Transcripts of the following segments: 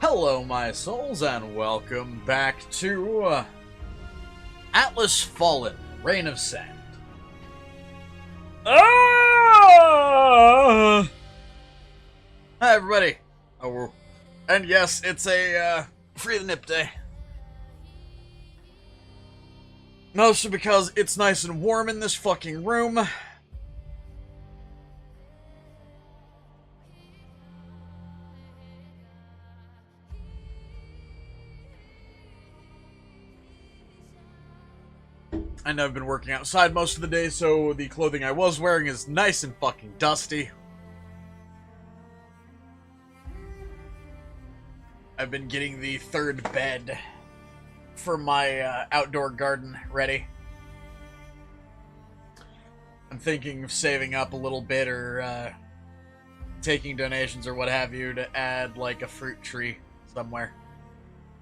Hello, my souls, and welcome back to Atlas Fallen, Reign of Sand. Hi, everybody. Oh, and yes, it's a free the nip day. Mostly because it's nice and warm in this fucking room. I know I've been working outside most of the day, so the clothing I was wearing is nice and fucking dusty. I've been getting the third bed for my outdoor garden ready. I'm thinking of saving up a little bit or taking donations or what have you to add like a fruit tree somewhere.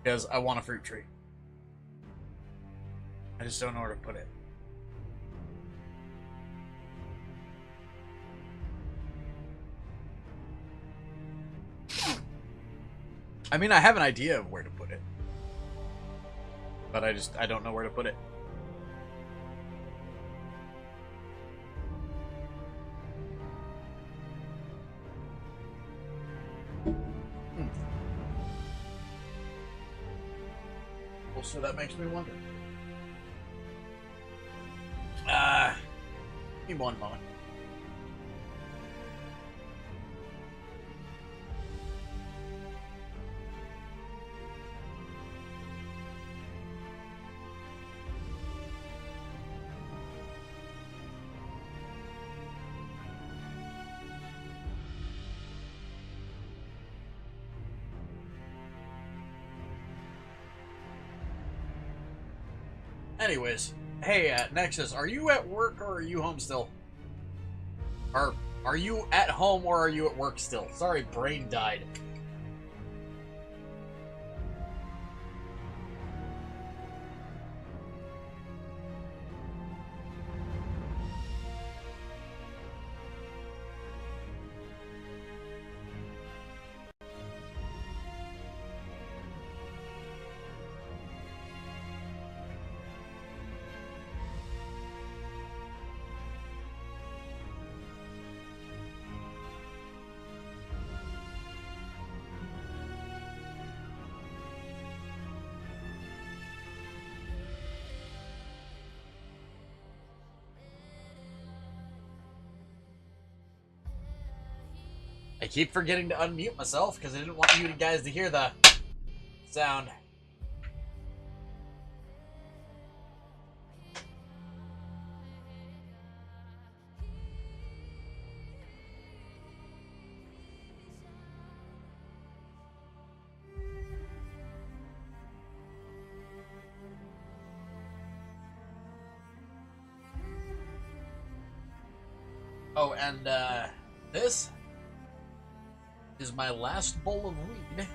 Because I want a fruit tree. I just don't know where to put it. I mean, I have an idea of where to put it. But I don't know where to put it. Well, so that makes me wonder. Give me one moment. Anyways, hey, Nexus, are you at work or are you home still? Are you at home or are you at work still? Sorry, brain died. I keep forgetting to unmute myself because I didn't want you guys to hear the sound. Oh, and this is my last bowl of weed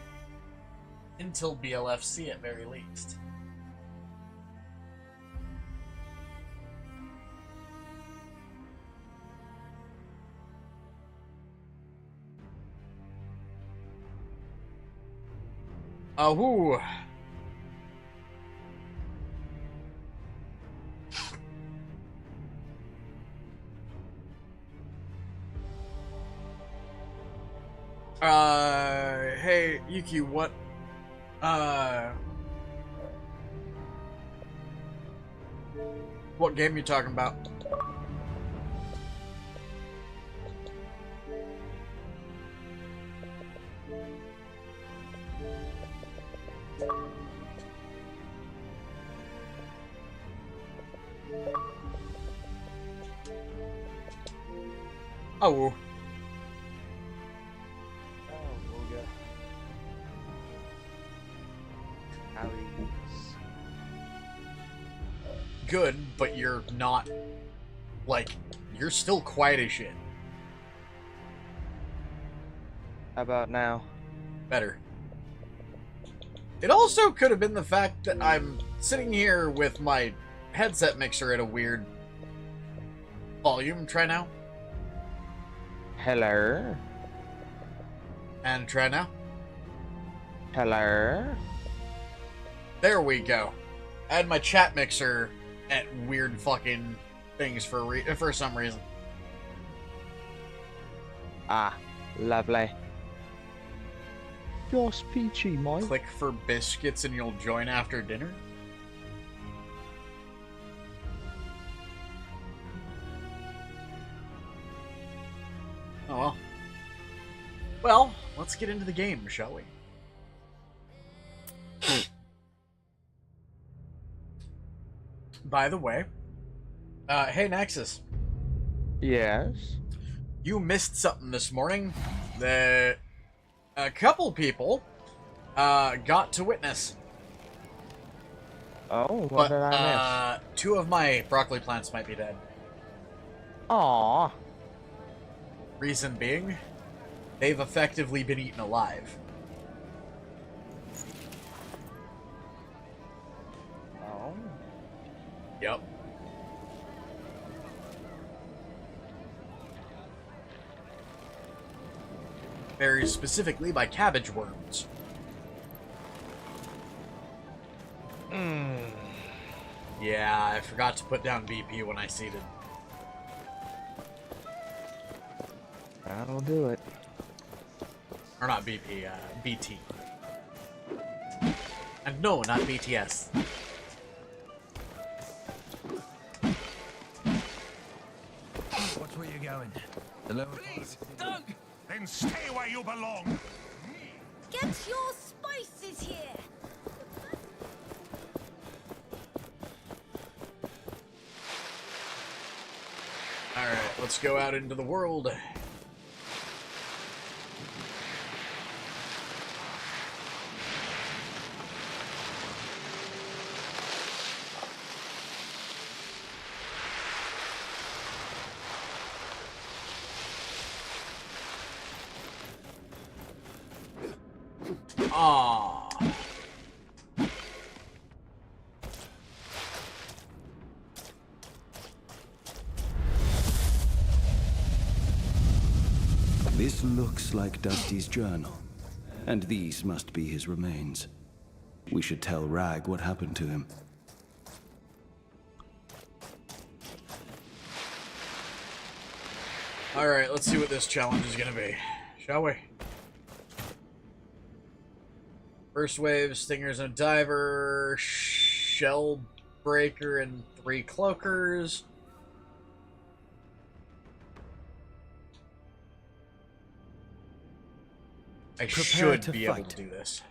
until BLFC at very least. Whoo. Hey, Yuki, what, what game you talking about? Oh. Good, but you're not, like, you're still quiet as shit. How about now? Better. It also could have been the fact that I'm sitting here with my headset mixer at a weird volume. Try now. Hello? And try now. Hello? There we go. I had my chat mixer at weird fucking things for some reason. Ah, lovely. Just peachy, mate. Click for biscuits and you'll join after dinner? Oh well. Well, let's get into the game, shall we? By the way, hey Nexus. Yes? You missed something this morning that a couple people got to witness. Oh, what did I miss? 2 of my broccoli plants might be dead. Aww. Reason being, they've effectively been eaten alive. Oh. Yep. Very specifically by cabbage worms. Yeah, I forgot to put down BP when I seeded. That'll do it. Or not BP, BT. And no, not BTS. Watch where you're going. The lower Please, don't! Then stay where you belong. Get your spices here! Alright, let's go out into the world. Aww. This looks like Dusty's journal, and these must be his remains. We should tell Rag what happened to him. Alright, let's see what this challenge is gonna be, shall we? First wave, stingers and a diver, shell breaker and 3 cloakers. I Prepare should to be able fight. to do this.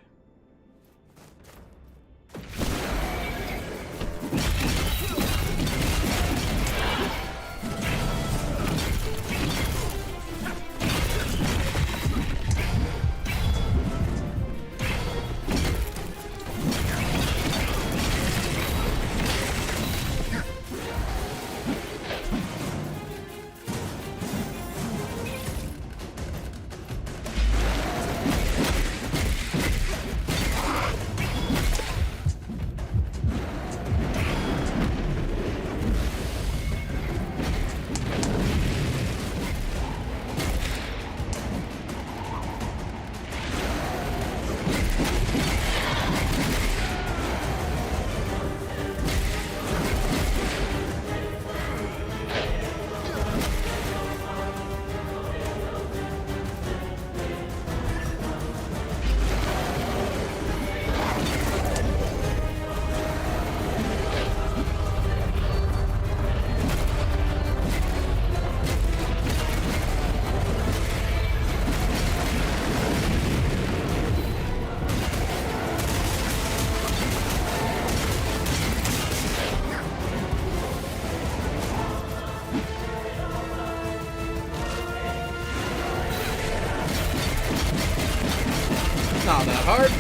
Not that hard.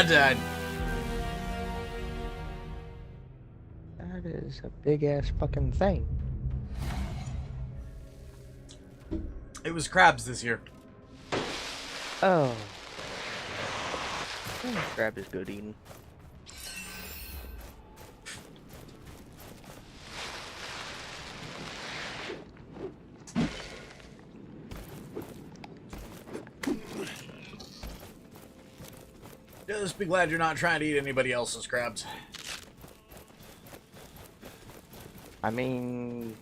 I died. That is a big ass fucking thing. It was crabs this year. Oh. Crab is good eating. Just be glad you're not trying to eat anybody else's crabs. I mean,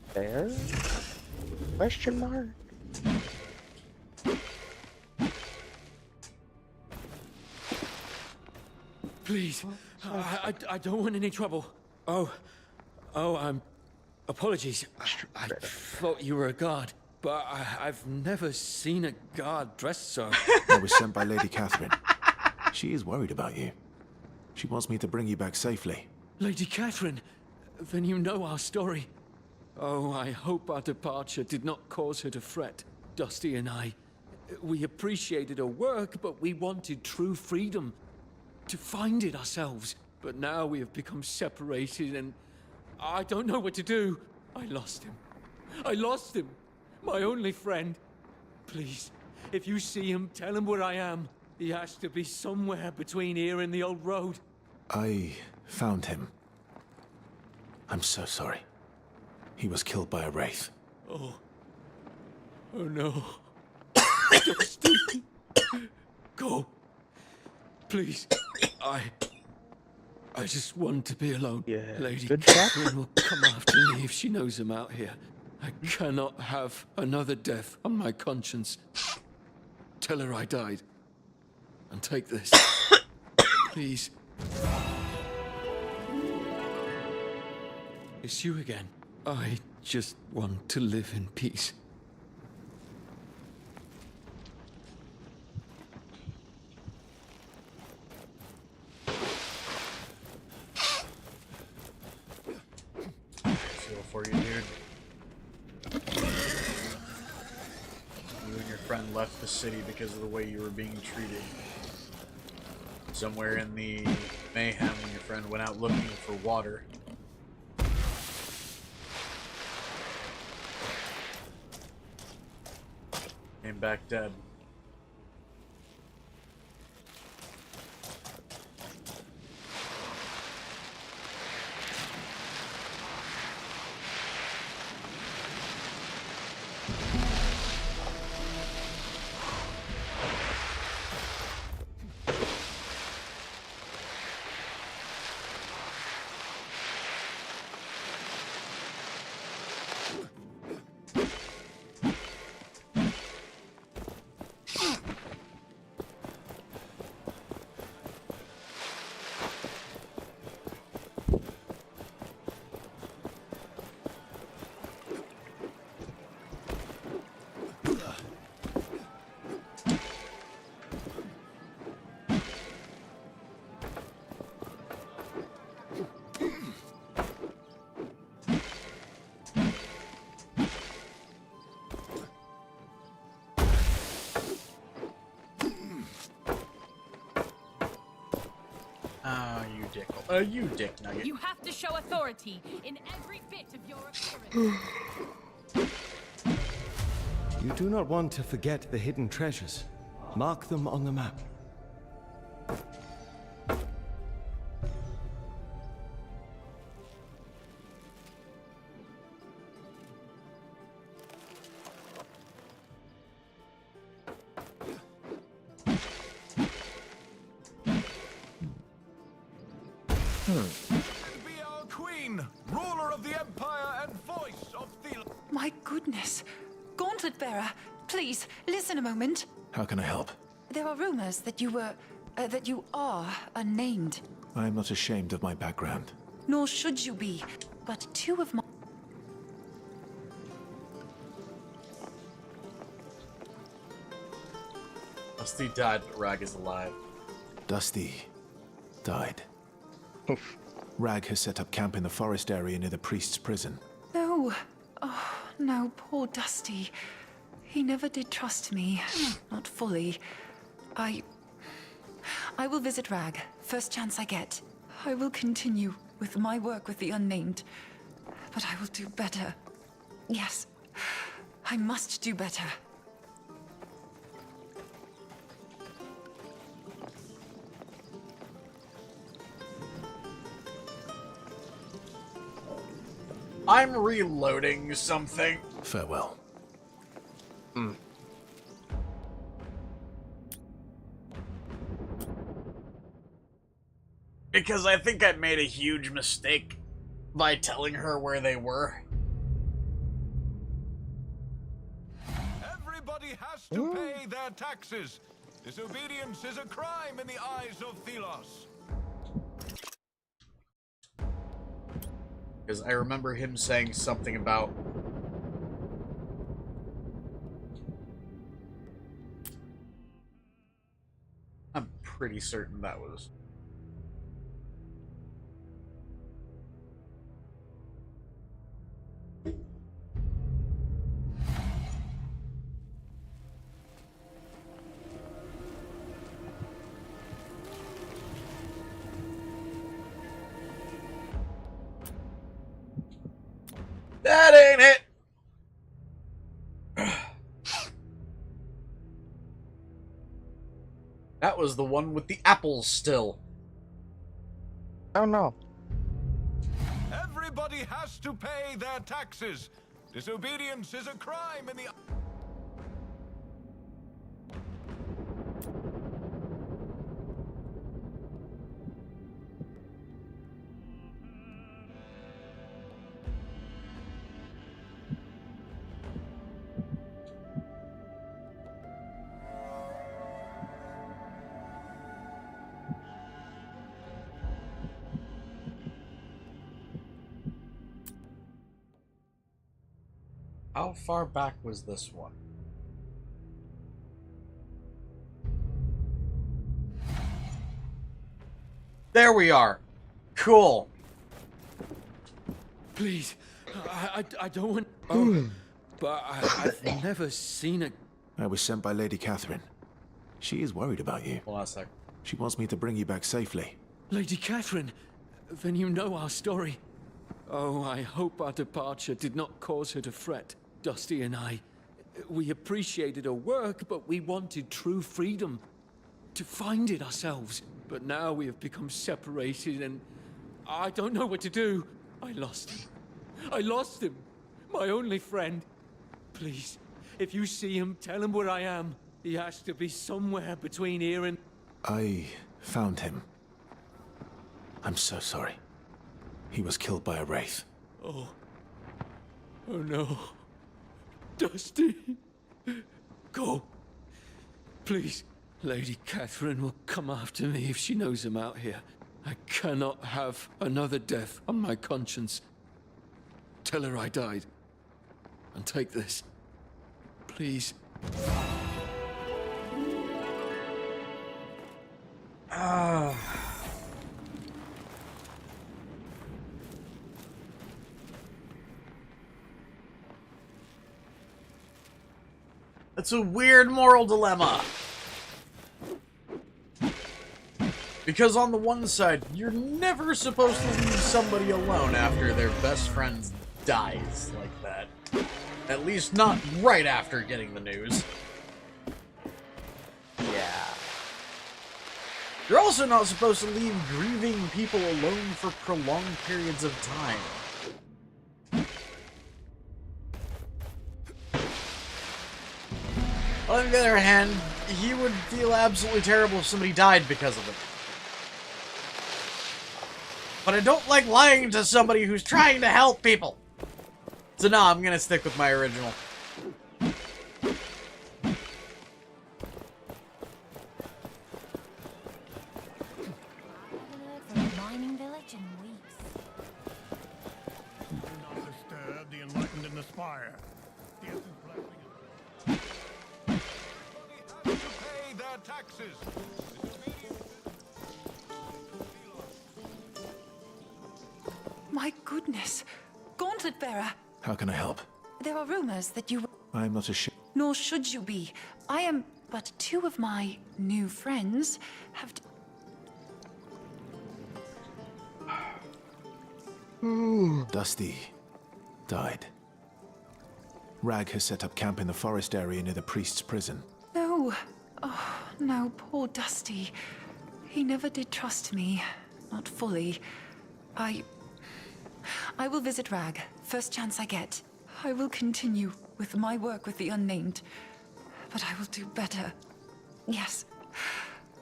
fair? Question mark? Please, I don't want any trouble. Apologies. I thought you were a guard, but I've never seen a guard dressed so. I was sent by Lady Catherine. She is worried about you. She wants me to bring you back safely. Lady Catherine, then you know our story. Oh, I hope our departure did not cause her to fret. Dusty and I, we appreciated her work, but we wanted true freedom. To find it ourselves. But now we have become separated and I don't know what to do. I lost him. I lost him. My only friend. Please, if you see him, tell him where I am. He has to be somewhere between here and the old road. I found him. I'm so sorry. He was killed by a wraith. Oh no. Dusty. Go. Please. I just want to be alone. Yeah, Lady good shot. Catherine will come after me if she knows I'm out here. I cannot have another death on my conscience. Tell her I died. And take this. Please. It's you again. I just want to live in peace. For you, dude. You and your friend left the city because of the way you were being treated. Somewhere in the mayhem when your friend went out looking for water. Came back dead. You dick nugget. You have to show authority in every bit of your appearance. You do not want to forget the hidden treasures. Mark them on the map. Be our queen, ruler of the empire and voice of Thelos. My goodness. Gauntlet bearer, please, listen a moment. How can I help? There are rumors that you are unnamed. I am not ashamed of my background. Nor should you be. But two of my... Dusty died, but Rag is alive. Dusty died. Rag has set up camp in the forest area near the priest's prison. No. Oh, no, poor Dusty. He never did trust me. Not fully. I will visit Rag, first chance I get. I will continue with my work with the Unnamed. But I will do better. Yes, I must do better. I'm reloading something. Farewell. Because I think I made a huge mistake by telling her where they were. Everybody has to pay their taxes. Disobedience is a crime in the eyes of Thelos. Because I remember him saying something about... I'm pretty certain that was... That ain't it! That was the one with the apples still. Oh no. Everybody has to pay their taxes. Disobedience is a crime in the... How far back was this one? There we are. Cool. Please, I don't want... Oh, but I've never seen a... I was sent by Lady Catherine. She is worried about you. Hold on a sec. She wants me to bring you back safely. Lady Catherine, then you know our story. Oh, I hope our departure did not cause her to fret. Dusty and I, we appreciated her work, but we wanted true freedom. To find it ourselves. But now we have become separated and I don't know what to do. I lost him. I lost him. My only friend. Please, if you see him, tell him where I am. He has to be somewhere between here and... I found him. I'm so sorry. He was killed by a wraith. Oh. Oh no. Dusty. Go. Please. Lady Catherine will come after me if she knows I'm out here. I cannot have another death on my conscience. Tell her I died. And take this. Please. That's a weird moral dilemma. Because on the one side, you're never supposed to leave somebody alone after their best friend dies like that. At least not right after getting the news. Yeah. You're also not supposed to leave grieving people alone for prolonged periods of time. On the other hand, he would feel absolutely terrible if somebody died because of it. But I don't like lying to somebody who's trying to help people. So no, I'm gonna stick with my original. From a mining village in weeks. Do not disturb the enlightened and aspire. The essence blessing. Everybody has to pay their taxes. My goodness. Gauntlet Bearer. How can I help? There are rumors that you... I'm not ashamed. Nor should you be. I am... But two of my new friends have... Dusty died. Rag has set up camp in the forest area near the priest's prison. No. Oh, no, poor Dusty. He never did trust me. Not fully. I will visit Rag, first chance I get. I will continue with my work with the unnamed. But I will do better. Yes,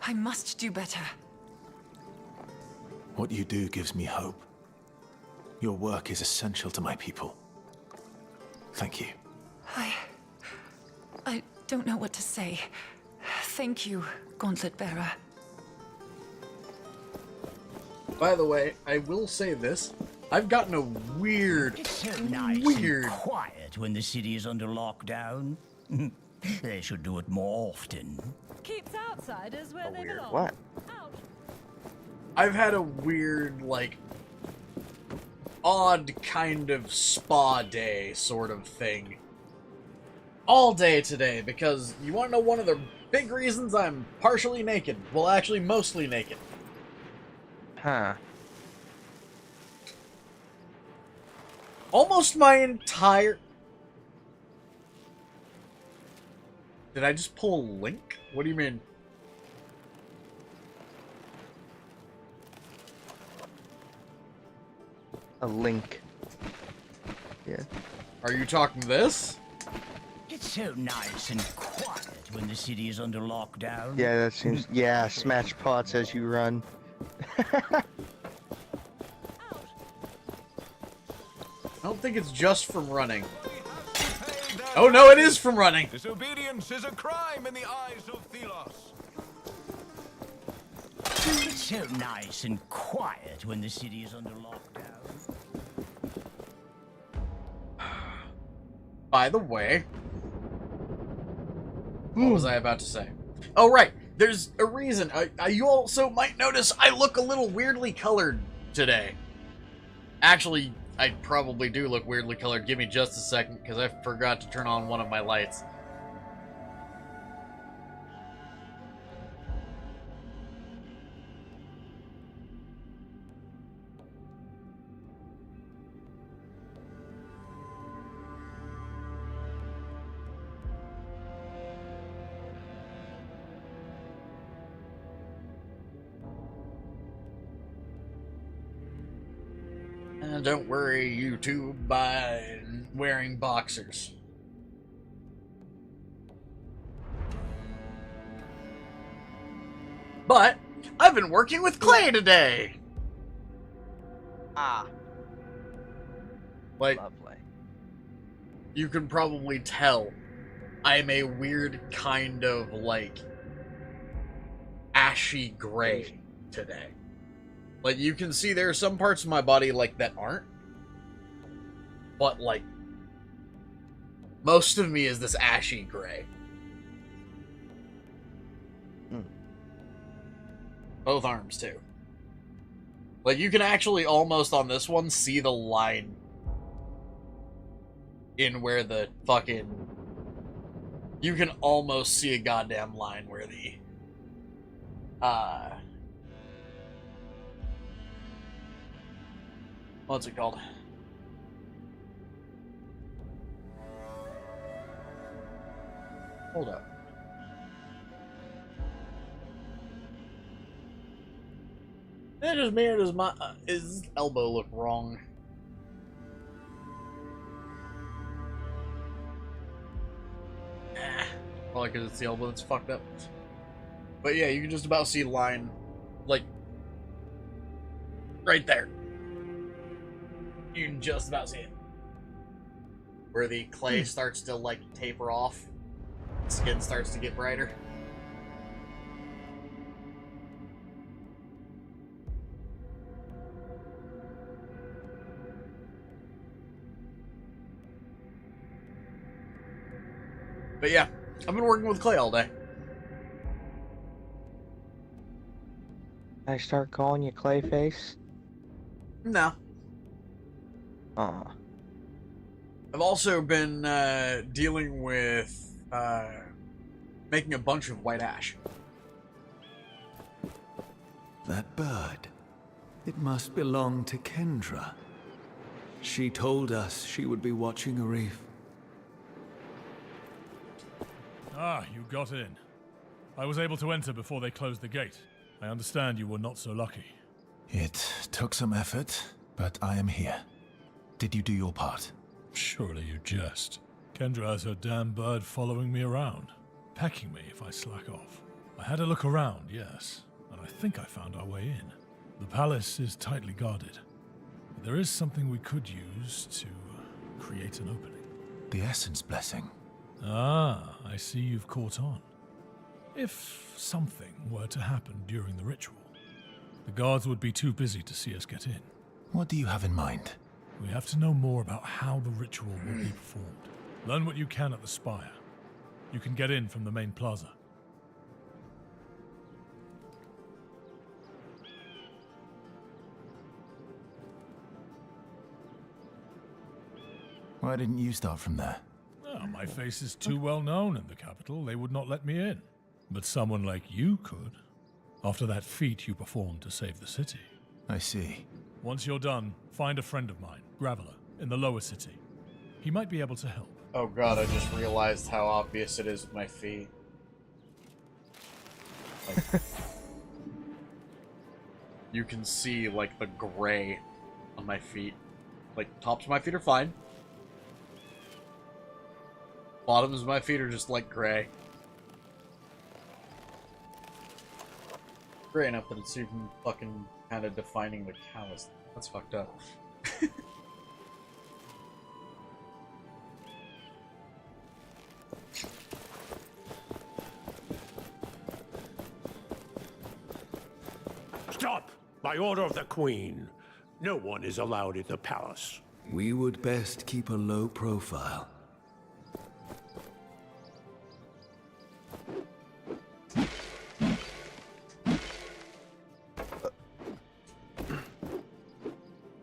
I must do better. What you do gives me hope. Your work is essential to my people. Thank you. I don't know what to say. Thank you, Gauntlet Bearer. By the way, I will say this. I've gotten a weird, It's so nice and quiet when the city is under lockdown. They should do it more often. Keeps outsiders where they Weird belong. what? Out. I've had a weird, like, odd kind of spa day sort of thing all day today, because you want to know one of the big reasons I'm partially naked? Well, actually, mostly naked. Huh. Almost my entire... Did I just pull a link? What do you mean? A link. Yeah. Are you talking this? It's so nice and quiet when the city is under lockdown. Yeah, that seems. Yeah, smash pots as you run. I don't think it's just from running. Oh no, it is from running! Disobedience is a crime in the eyes of Thelos. It's so nice and quiet when the city is under lockdown. By the way... What was I about to say? Oh, right. There's a reason. You also might notice I look a little weirdly colored today. Actually, I probably do look weirdly colored. Give me just a second, because I forgot to turn on one of my lights. Don't worry, YouTube, by wearing boxers. But I've been working with clay today. Ah. Like, Lovely. you can probably tell I'm a weird kind of, like, ashy gray today. Like, you can see there are some parts of my body, like, that aren't. But, like, most of me is this ashy gray. Both arms, too. Like, you can actually almost, on this one, see the line in where the fucking... You can almost see a goddamn line where the... What's it called? Hold up. That just me, or does my his elbow look wrong? Probably because it's the elbow that's fucked up. But yeah, you can just about see line, like, right there. You can just about see it. Where the clay starts to, like, taper off. The skin starts to get brighter. But yeah, I've been working with clay all day. I start calling you Clayface? No. Aw. I've also been dealing with making a bunch of white ash. That bird. It must belong to Kendra. She told us she would be watching Arif. Ah, you got in. I was able to enter before they closed the gate. I understand you were not so lucky. It took some effort, but I am here. Did you do your part? Surely you jest. Kendra has her damn bird following me around, pecking me if I slack off. I had a look around, yes, and I think I found our way in. The palace is tightly guarded. But there is something we could use to create an opening. The Essence Blessing. Ah, I see you've caught on. If something were to happen during the ritual, the guards would be too busy to see us get in. What do you have in mind? We have to know more about how the ritual will be performed. Learn what you can at the spire. You can get in from the main plaza. Why didn't you start from there? Well, my face is too well known in the capital. They would not let me in. But someone like you could, after that feat you performed to save the city. I see. Once you're done, find a friend of mine, Graveler, in the lower city. He might be able to help. Oh god, I just realized how obvious it is with my feet. Like, you can see, like, the gray on my feet. Like, tops of my feet are fine. Bottoms of my feet are just, like, gray. Gray enough that it's even fucking kind of defining the callus. That's fucked up. Stop! By order of the Queen. No one is allowed in the palace. We would best keep a low profile.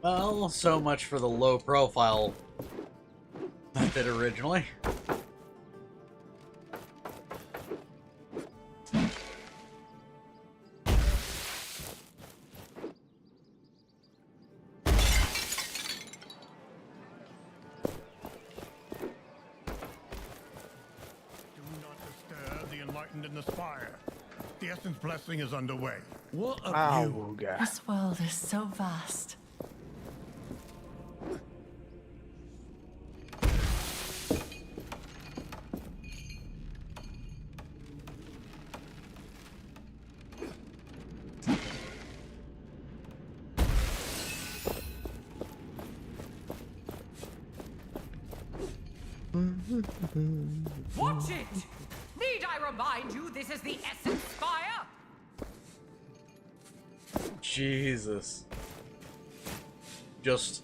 Well, so much for the low profile method originally. In the spire. The Essence Blessing is underway. What a view! Auga. This world is so vast. Watch it! Need I remind you this is the Essence Spire? Jesus. Just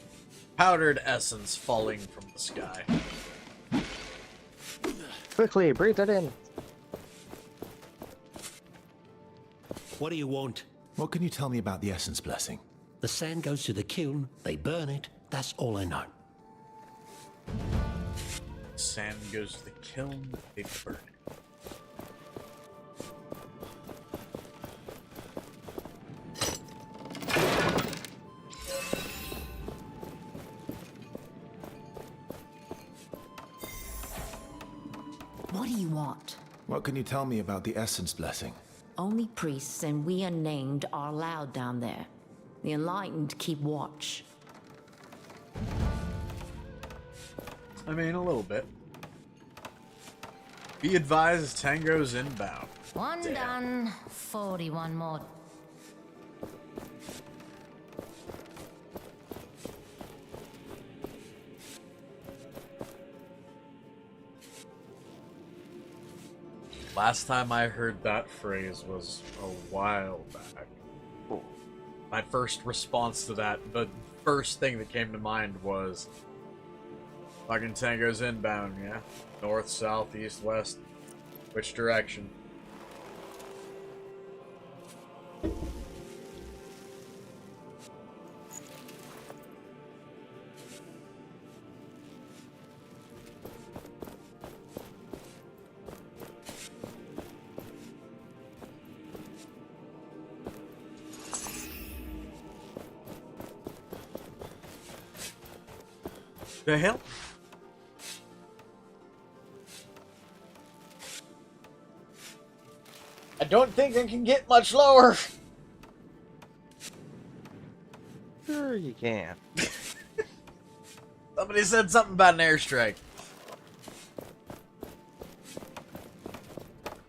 powdered essence falling from the sky. Quickly, breathe it in. What do you want? What can you tell me about the Essence Blessing? The sand goes to the kiln, they burn it. That's all I know. Sand goes to the kiln, they burn it. What do you want? What can you tell me about the Essence Blessing? Only priests and we unnamed are allowed down there. The enlightened keep watch. I mean, a little bit. Be advised, Tango's inbound. One Damn. done, 41 more. Last time I heard that phrase was a while back. My first response to that, the first thing that came to mind was fucking Tango's inbound, yeah? North, south, east, west. Which direction? The hell? I don't think I can get much lower. Sure you can. Somebody said something about an airstrike.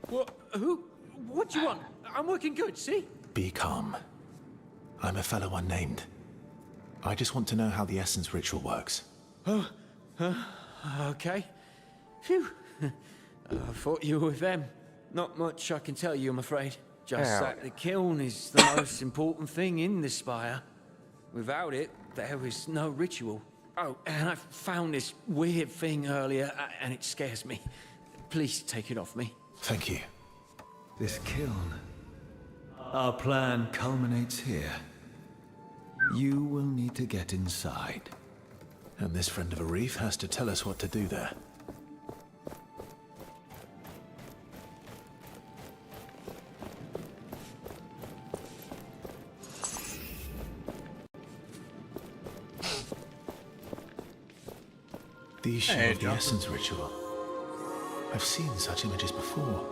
What? Who? What do you want? I'm working good, see? Be calm. I'm a fellow unnamed. I just want to know how the essence ritual works. Okay. Phew. I thought you were with them. Not much I can tell you, I'm afraid. Just Hell. that the kiln is the most important thing in the spire. Without it, there is no ritual. Oh, and I found this weird thing earlier, and it scares me. Please take it off me. Thank you. This kiln. Our plan culminates here. You will need to get inside. And this friend of a reef has to tell us what to do there. The issue Hey, of the Johnson. essence ritual. I've seen such images before.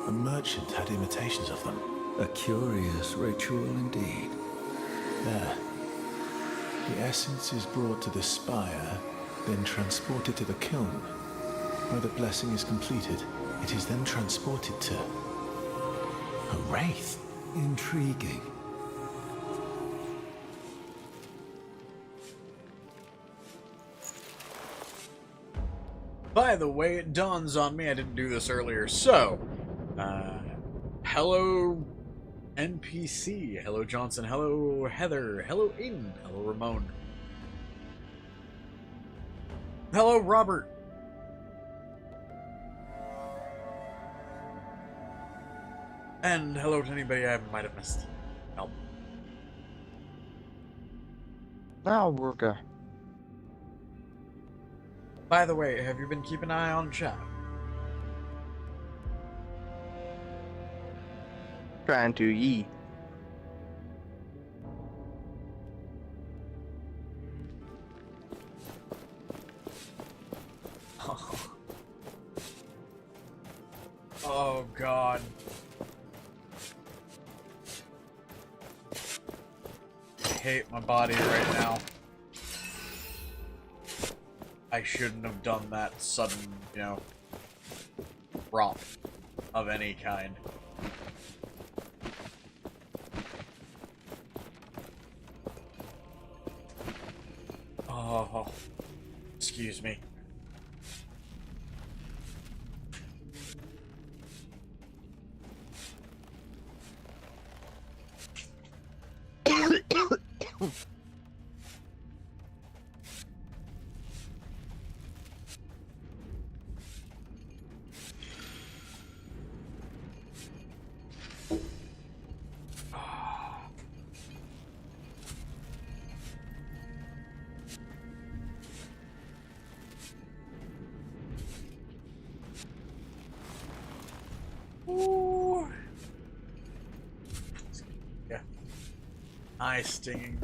A merchant had imitations of them. A curious ritual indeed. There. The essence is brought to the spire, then transported to the kiln. Where the blessing is completed, it is then transported to... a wraith. Intriguing. By the way, it dawns on me I didn't do this earlier. So, hello NPC, hello Johnson, hello Heather, hello Aiden, hello Ramon, hello Robert, and hello to anybody I might have missed. Help. Now we're good. By the way, have you been keeping an eye on chat? Trying to eat. Oh God. I hate my body right now. I shouldn't have done that sudden, you know, drop of any kind. Oh, excuse me. Ooh. Yeah. Eye stinging.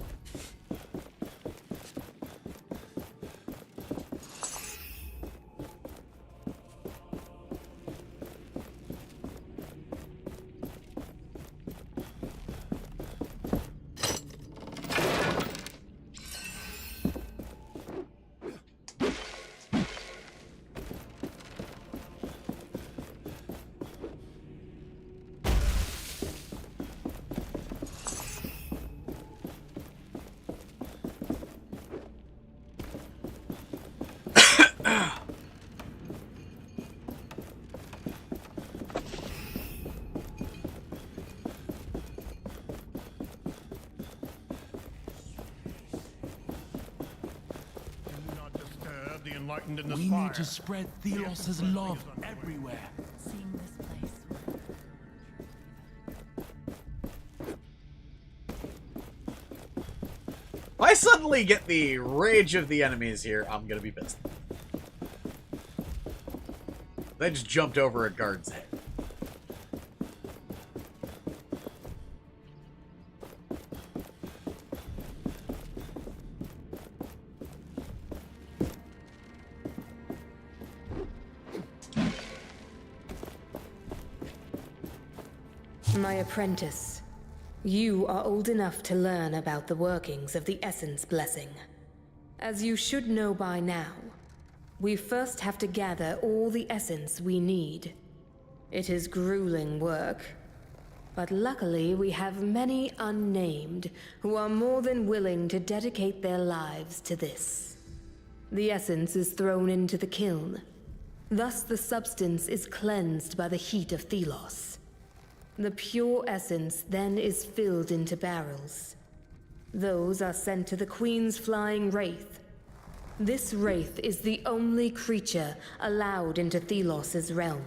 We need to spread Thelos' love everywhere. Seeing this place. If I suddenly get the rage of the enemies here, I'm gonna be pissed. They just jumped over a guard's head. My apprentice, you are old enough to learn about the workings of the Essence Blessing. As you should know by now, we first have to gather all the essence we need. It is grueling work, but luckily we have many unnamed who are more than willing to dedicate their lives to this. The essence is thrown into the kiln. Thus the substance is cleansed by the heat of Thelos. The pure essence then is filled into barrels. Those are sent to the Queen's flying wraith. This wraith is the only creature allowed into Thelos' realm.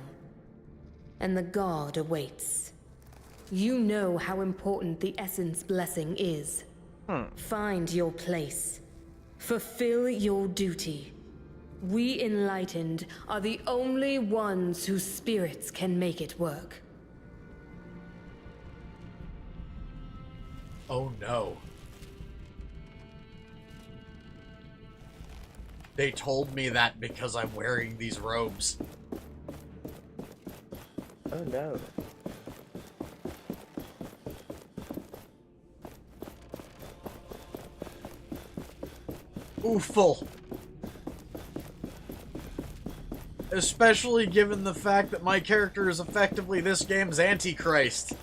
And the god awaits. You know how important the Essence Blessing is. Find your place. Fulfill your duty. We Enlightened are the only ones whose spirits can make it work. Oh no. They told me that because I'm wearing these robes. Oh no. Ooful. Especially given the fact that my character is effectively this game's Antichrist.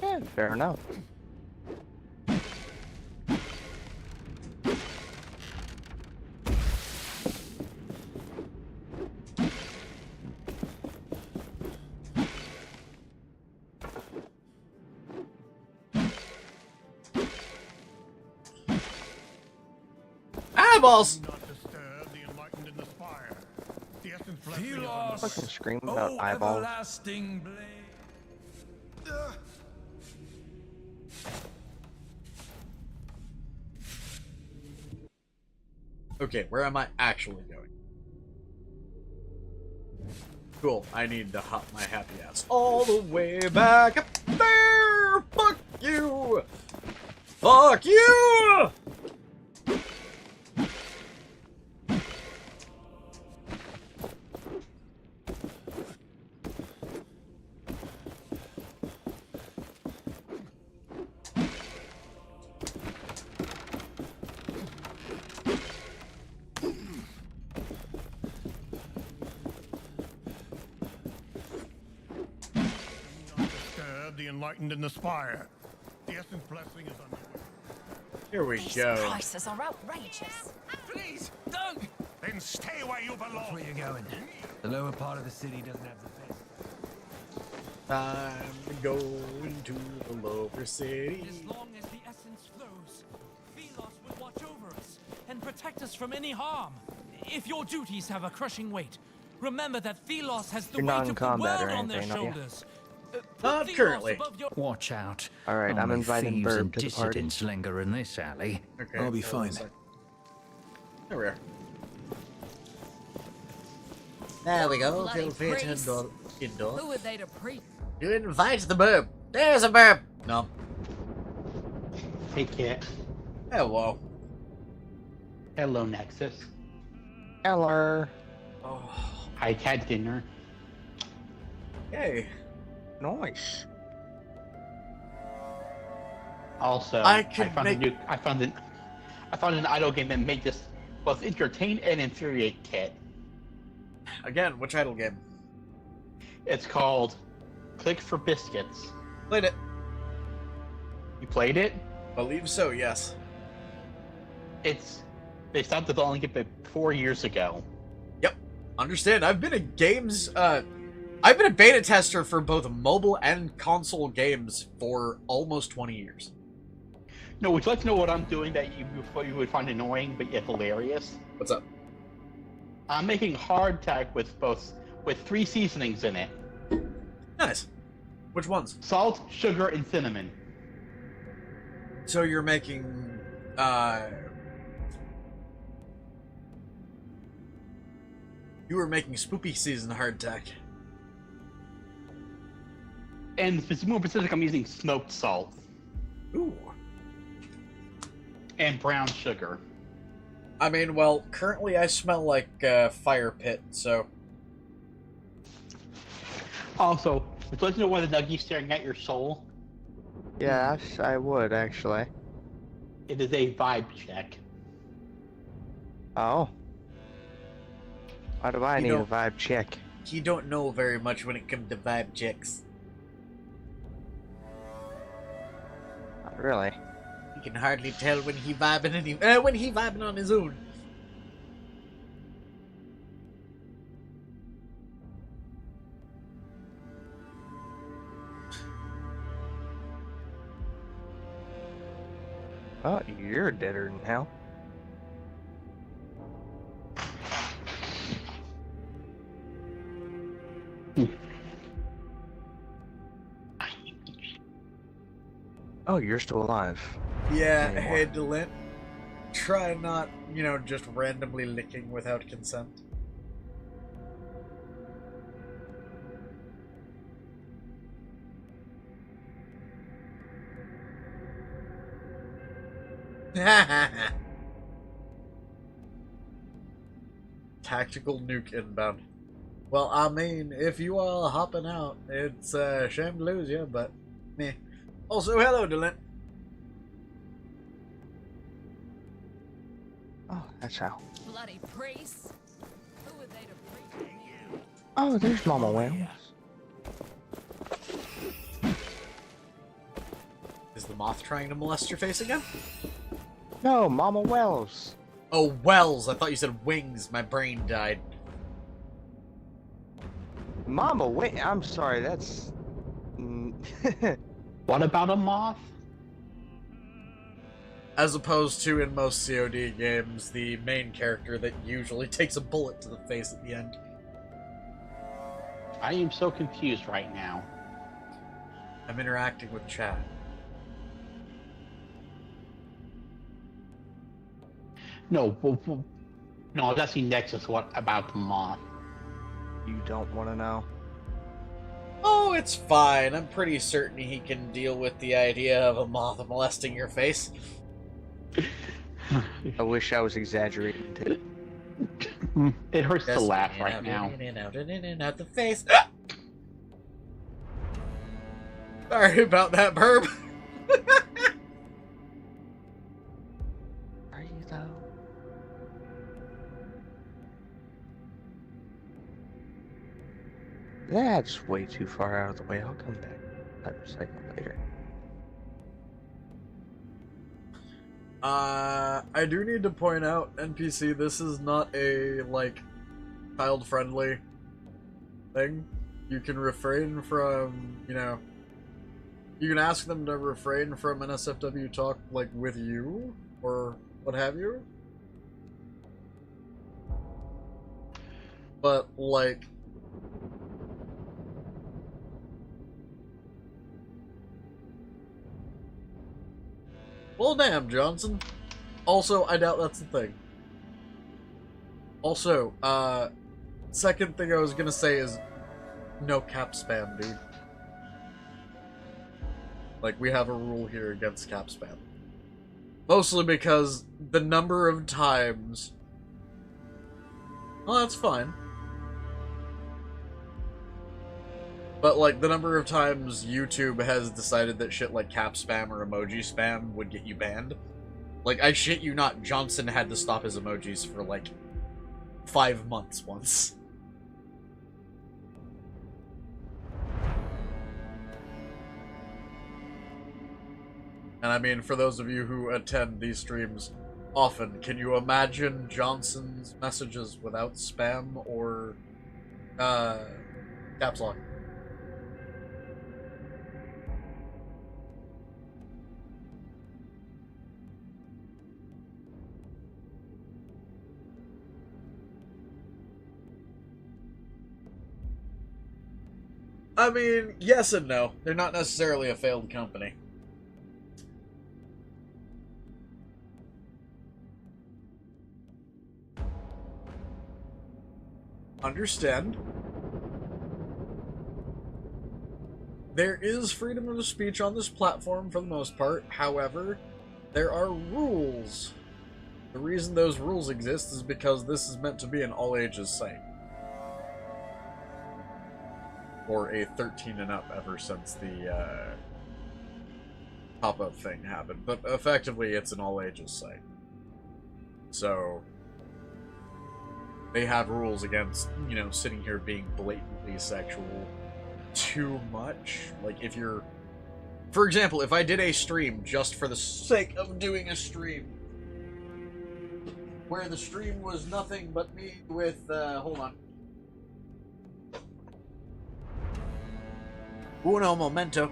Yeah, fair enough. Eyeballs! Fucking scream about eyeballs. Everlasting blade. Okay, where am I actually going? Cool, I need to hop my happy ass all the way back up there! Fuck you! Fuck you! The enlightened and the spire. The Essence Blessing is underway. Here we These go. prices are outrageous. Please, don't! Then stay where you belong. Where you going? The lower part of the city doesn't have the best. Time to go into the lower city. As long as the essence flows, Thelos will watch over us and protect us from any harm. If your duties have a crushing weight, remember that Thelos has the You're weight not of in the combat world or on their anything, are you? shoulders. Not currently. Watch out. Alright, I'm Only inviting thieves Burb and to the party. dissidents linger in this alley. Okay, I'll be hold on a fine. sec. There we are. There we go. Feel free to priests. indoor. Who are they to preach? You invite the burb. There's a burb. No. Hey, Kit. Hello. Hello, Nexus. Hello. Oh. I had dinner. Hey. Nice. Also, I could found make- I found an idle game that made this both entertain and infuriate Kit. Again, which idle game? It's called Click for Biscuits. Played it. You played it? Believe so, yes. They stopped developing it 4 years ago. Yep. Understand. I've been a I've been a beta tester for both mobile and console games for almost 20 years. No, would you like to know what I'm doing that you would find annoying but yet hilarious? What's up? I'm making hardtack with 3 seasonings in it. Nice. Which ones? Salt, sugar, and cinnamon. So you're making, you were making spooky season hardtack. And to be more specific, I'm using smoked salt. Ooh. And brown sugar. I mean, well, currently I smell like fire pit, so. Also, would you like to know why the Nuggie's staring at your soul? Yes, I would, actually. It is a vibe check. Oh. Why do I You need a don't- vibe check? You don't know very much when it comes to vibe checks. Not really. You can hardly tell when he vibing when he vibing on his own. Oh, you're deader than hell. Oh, you're still alive. Yeah, Anymore. hey Delint. Try not, just randomly licking without consent. Tactical nuke inbound. Well, I mean, if you are hopping out, it's a shame to lose you, but meh. Also, hello, Delint. Oh, that's how. Bloody priests. Who are they to preach to you? Oh, there's Mama Wells. Is the moth trying to molest your face again? No, Mama Wells. Oh, Wells. I thought you said wings. My brain died. Mama, wait. I'm sorry. That's. What about a moth? As opposed to in most COD games, the main character that usually takes a bullet to the face at the end. I am so confused right now. I'm interacting with chat. No, no, that's the Nexus. What about the moth? You don't want to know. Oh, it's fine. I'm pretty certain he can deal with the idea of a moth molesting your face. I wish I was exaggerating too. It hurts to Just laugh in and right out, now. In and out, in and out the face. Sorry about that, Burb. Are you though? That's way too far out of the way. I'll come back. I'll recycle later. I do need to point out, NPC, this is not a, child-friendly thing. You can refrain from, you can ask them to refrain from NSFW talk, with you, or what have you. But, well, damn, Johnson. Also, I doubt that's the thing. Also, second thing I was gonna say is no cap spam, dude. We have a rule here against cap spam. Mostly because the number of times... Well, that's fine. But, the number of times YouTube has decided that shit like cap spam or emoji spam would get you banned. I shit you not, Johnson had to stop his emojis for, 5 months once. And I mean, for those of you who attend these streams often, can you imagine Johnson's messages without spam or, caps lock? I mean, yes and no. They're not necessarily a failed company. Understand. There is freedom of speech on this platform for the most part. However, there are rules. The reason those rules exist is because this is meant to be an all-ages site. for a 13 and up ever since the pop-up thing happened. But effectively, it's an all-ages site. So they have rules against, you know, sitting here being blatantly sexual too much. Like, if you're... For example, if I did a stream just for the sake of doing a stream, where the stream was nothing but me with, hold on. Uno momento.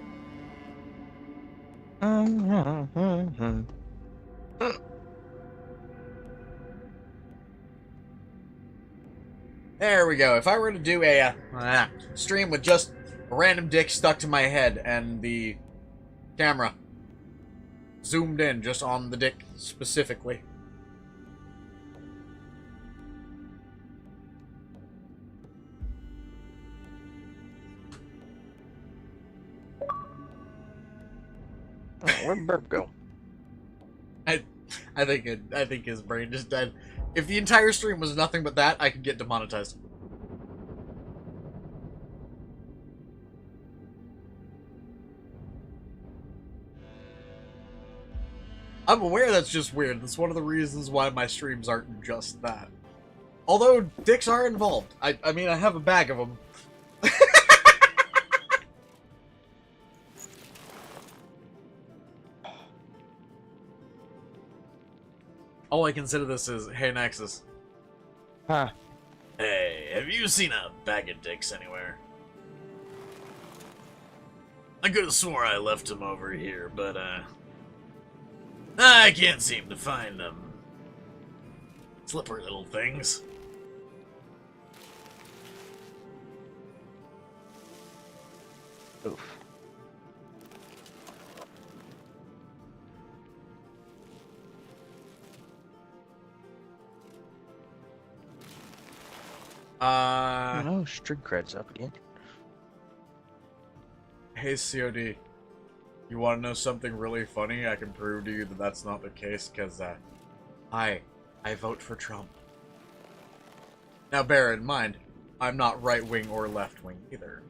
There we go. If I were to do a stream with just a random dick stuck to my head and the camera zoomed in just on the dick specifically. Where'd Burp go? I think his brain just died. If the entire stream was nothing but that, I could get demonetized. I'm aware that's just weird. That's one of the reasons why my streams aren't just that. Although dicks are involved. I mean, I have a bag of them. All I consider this is, hey Nexus. Huh. Hey, have you seen a bag of dicks anywhere? I could have swore I left them over here, but, I can't seem to find them. Slippery little things. Oof. Oh, street cred's up again. Hey COD, you want to know something really funny? I can prove to you that that's not the case, because, I vote for Trump. Now bear in mind, I'm not right-wing or left-wing either.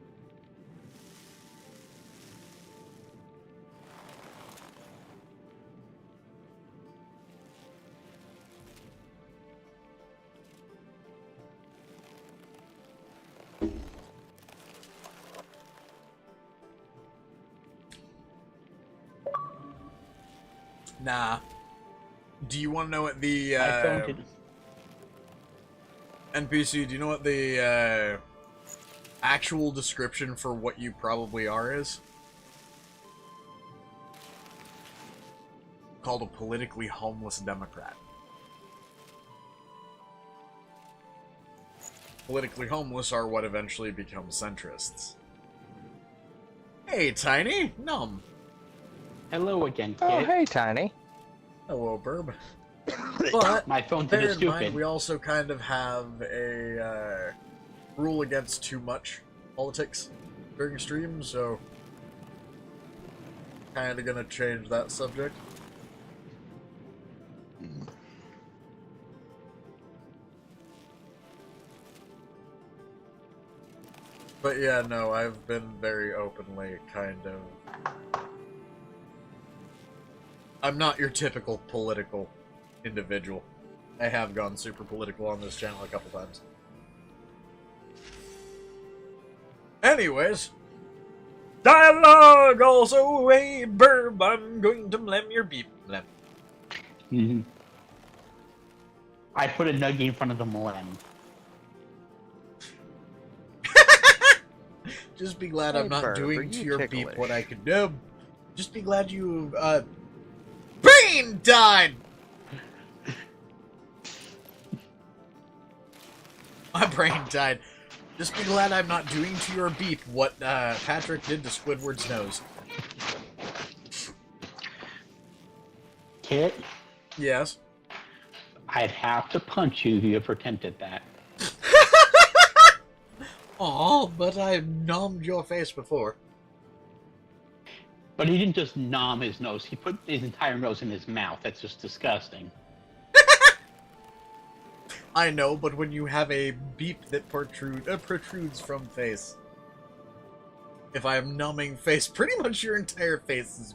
Nah. Do you want to know what the, NPC, do you know what the, actual description for what you probably are is? Called a politically homeless Democrat. Politically homeless are what eventually become centrists. Hey, Tiny! Numb. Hello again, kid. Oh, hey, Tiny. Hello, Burb. But my phone's a bear bit in stupid. mind, we also kind of have a rule against too much politics during streams, so kind of gonna change that subject. But yeah, no, I've been very openly kind of... I'm not your typical political individual. I have gone super political on this channel a couple times. Anyways, dialogue also a burb. I'm going to blem your beep. Blem. Mm-hmm. I put a nugget in front of the blem. Just be glad Hey, I'm not Burb, doing are to you your ticklish? beep what I could do. Just be glad you, brain died! My brain died. Just be glad I'm not doing to your beep what, Patrick did to Squidward's nose. Kit? Yes? I'd have to punch you if you ever attempted that. Aw, but I numbed your face before. But he didn't just nom his nose, he put his entire nose in his mouth. That's just disgusting. I know, but when you have a beep that protrudes from face. if I have numbing face, pretty much your entire face is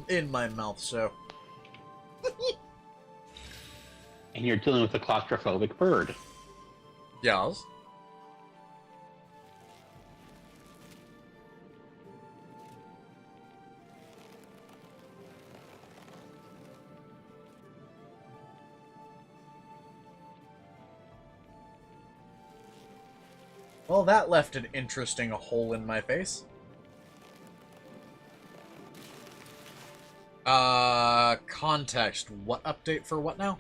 in my mouth, so. And you're dealing with a claustrophobic bird. Yes. Well, that left an interesting hole in my face. Context. What update for what now?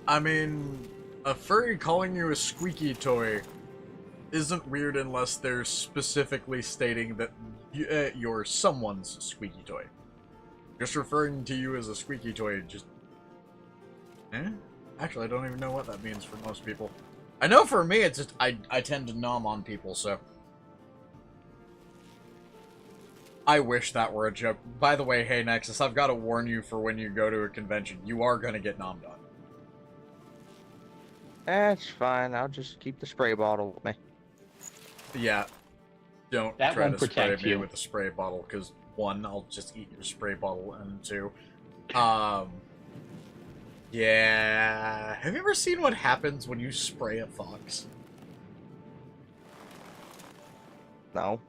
I mean, a furry calling you a squeaky toy isn't weird unless they're specifically stating that you're someone's squeaky toy. Just referring to you as a squeaky toy just... Actually, I don't even know what that means for most people. I know for me, it's just, I tend to nom on people, so... I wish that were a joke. By the way, hey Nexus, I've got to warn you for when you go to a convention. You are going to get nommed on. That's fine. I'll just keep the spray bottle with me. Yeah. Don't That try won't to spray protect me you. with a spray bottle, because one, I'll just eat your spray bottle, and two, yeah. Have you ever seen what happens when you spray a fox? No.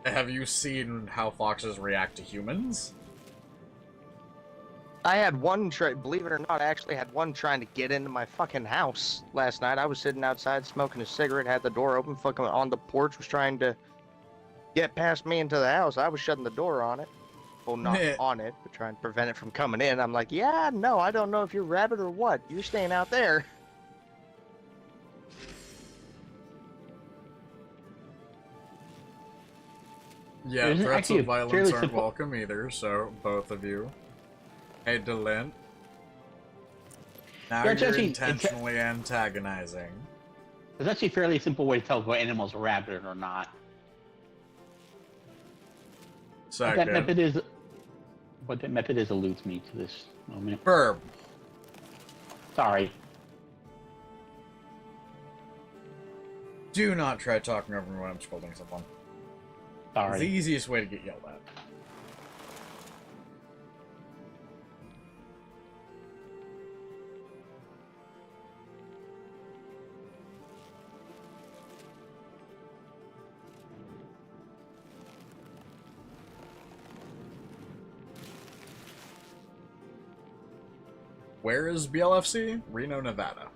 Have you seen how foxes react to humans? I had one believe it or not, I actually had one trying to get into my fucking house last night. I was sitting outside smoking a cigarette, had the door open, fucking on the porch, was trying to get past me into the house. I was shutting the door on it. Well, not on it, but trying to prevent it from coming in. I'm like, yeah, no, I don't know if you're rabbit or what. You're staying out there. Yeah, Isn't threats actually of a violence fairly aren't simple- welcome either, so both of you. Hey, Delint. Now Yeah, it's you're actually- intentionally antagonizing. There's actually a fairly simple way to tell if an animal's a rabbit or not. What that method is eludes me to this moment. Burb. Sorry. Do not try talking over me when I'm scolding someone. Sorry. It's the easiest way to get yelled at. Where is BLFC? Reno, Nevada.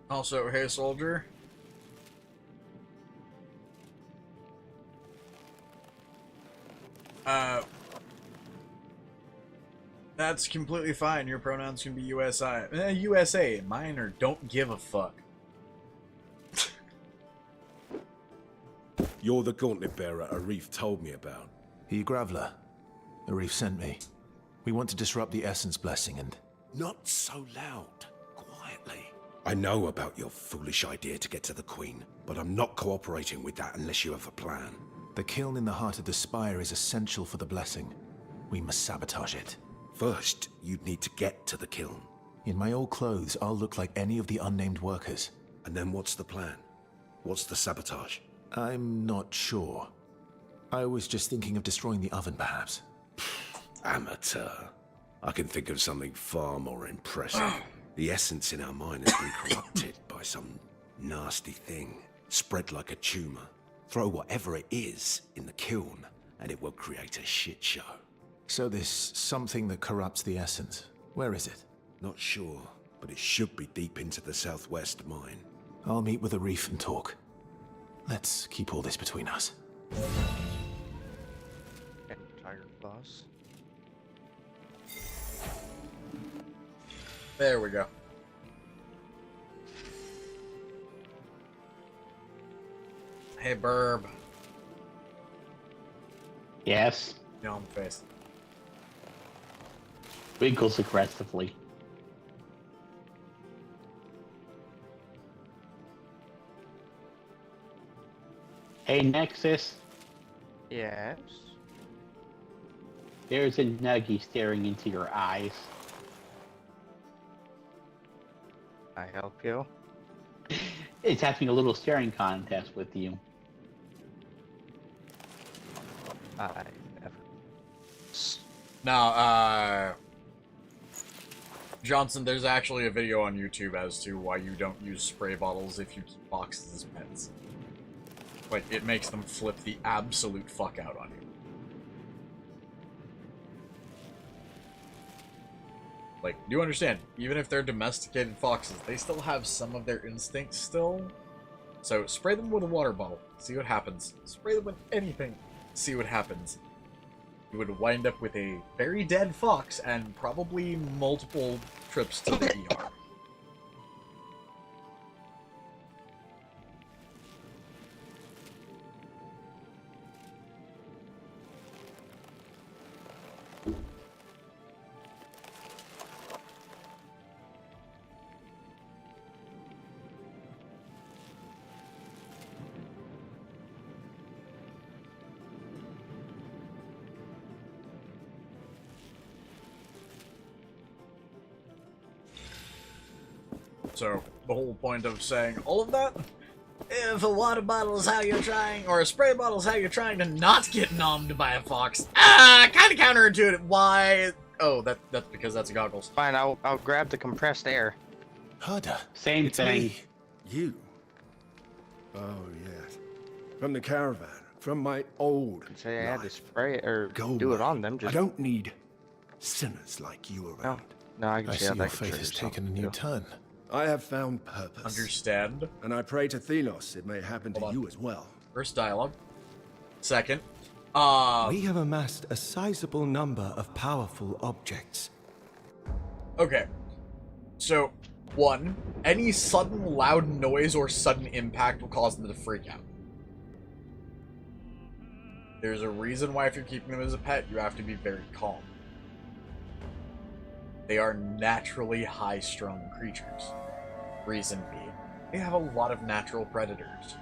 Also, hey soldier. That's completely fine. Your pronouns can be USA. Mine are don't give a fuck. You're the gauntlet bearer Arif told me about. He Graveler. Arif sent me. We want to disrupt the Essence Blessing and... Not so loud. Quietly. I know about your foolish idea to get to the Queen, but I'm not cooperating with that unless you have a plan. The kiln in the heart of the spire is essential for the blessing. We must sabotage it. First, you'd need to get to the kiln. In my old clothes, I'll look like any of the unnamed workers. And then what's the plan? What's the sabotage? I'm not sure. I was just thinking of destroying the oven, perhaps. Amateur. I can think of something far more impressive. The essence in our mine has been corrupted by some nasty thing. Spread like a tumor. Throw whatever it is in the kiln, and it will create a shit show. So this something that corrupts the essence, where is it? Not sure, but it should be deep into the southwest mine. I'll meet with Arif and talk. Let's keep all this between us. Tiger boss. There we go. Hey, Burb. Yes. No, on the face. Wiggles aggressively. Hey, Nexus. Yes. There's a nuggie staring into your eyes. I help you. It's having a little staring contest with you. Now, Johnson, there's actually a video on YouTube as to why you don't use spray bottles if you keep foxes as pets. Like, it makes them flip the absolute fuck out on you. Like, do you understand? Even if they're domesticated foxes, they still have some of their instincts still. So, spray them with a water bottle. See what happens. Spray them with anything. See what happens. You would wind up with a very dead fox and probably multiple trips to the ER. So, the whole point of saying all of that, if a water bottle is how you're trying, or a spray bottle is how you're trying to not get nommed by a fox, kind of counterintuitive. Why? Oh, that's because that's goggles. Fine, I'll grab the compressed air. Harder. Same It's thing. me. You. Oh, yes. From the caravan. From my old Say I had to life. spray it or Go do it away. on them. I Just don't need sinners like you around. no, I can I see see how your that could faith trigger has taken a something, new too. turn. I have found purpose. Understand? And I pray to Thelos it may happen to you as well. First dialogue. Second, We have amassed a sizable number of powerful objects. okay. So, one, any sudden loud noise or sudden impact will cause them to freak out. There's a reason why if you're keeping them as a pet, you have to be very calm. They are naturally high-strung creatures. Reason being, they have a lot of natural predators.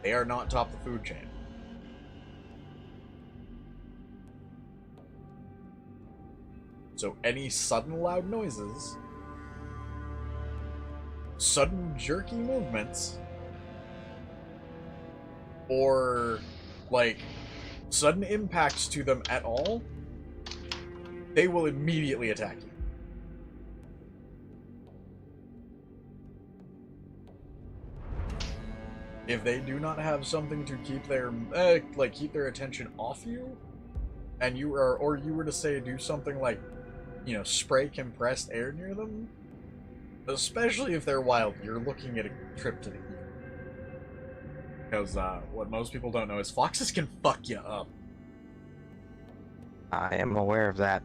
They are not top the food chain. So any sudden loud noises, sudden jerky movements, or, like, sudden impacts to them at all, they will immediately attack you. If they do not have something to keep their keep their attention off you, and you are, or you were to say do something like, you know, spray compressed air near them, especially if they're wild, you're looking at a trip to the ER. Because what most people don't know is foxes can fuck you up. I am aware of that.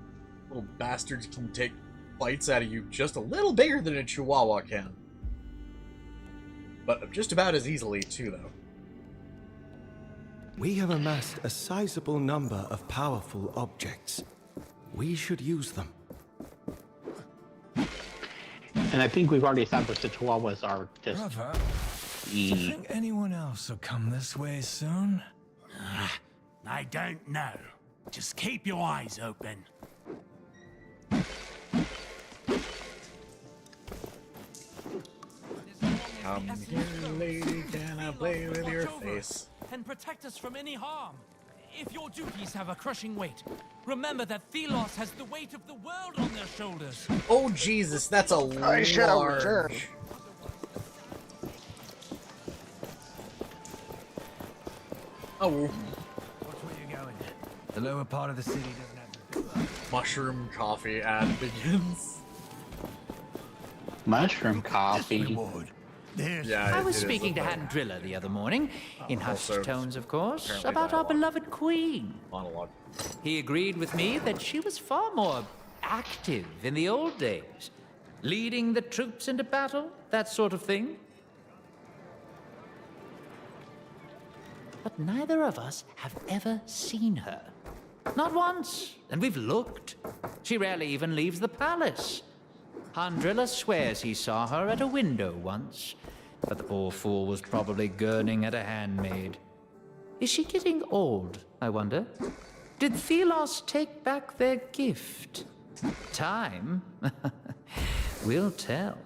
Little bastards can take bites out of you just a little bigger than a chihuahua can. But just about as easily, too, though. We have amassed a sizable number of powerful objects. We should use them. And I think we've already established the Chihuahuas are just... Brother, do you think anyone else will come this way soon? I don't know. Just keep your eyes open. Come here, lady, can I play with your face? And protect us from any harm. If your duties have a crushing weight, remember that Thelos has the weight of the world on their shoulders. Oh, Jesus, that's a I shall large... return. Oh. Watch where you're going. The lower part of the city doesn't have... Mushroom coffee ad begins. Mushroom coffee. Yeah, I was it is speaking to a Han Driller the other morning, in hushed Also, tones, of course, apparently about our dialogue. beloved queen. Monologue. He agreed with me that she was far more active in the old days. Leading the troops into battle? That sort of thing? But neither of us have ever seen her. Not once, and we've looked. She rarely even leaves the palace. Andrilla swears he saw her at a window once, but the poor fool was probably gurning at a handmaid. Is she getting old, I wonder? Did Thelos take back their gift? Time will tell.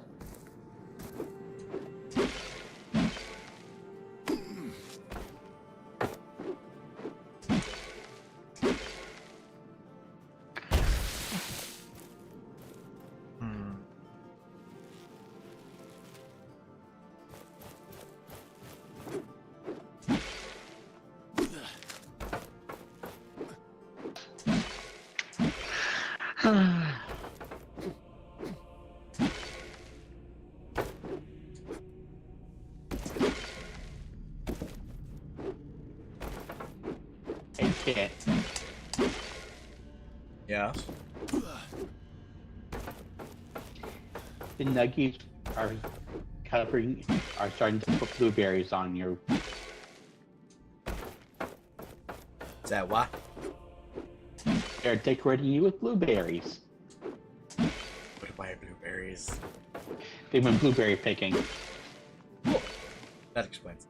Hey, Kit. Yes. The Nuggies are starting to put blueberries on you. Is that what? They're decorating you with blueberries. What are blueberries? They went blueberry picking. Oh, that explains.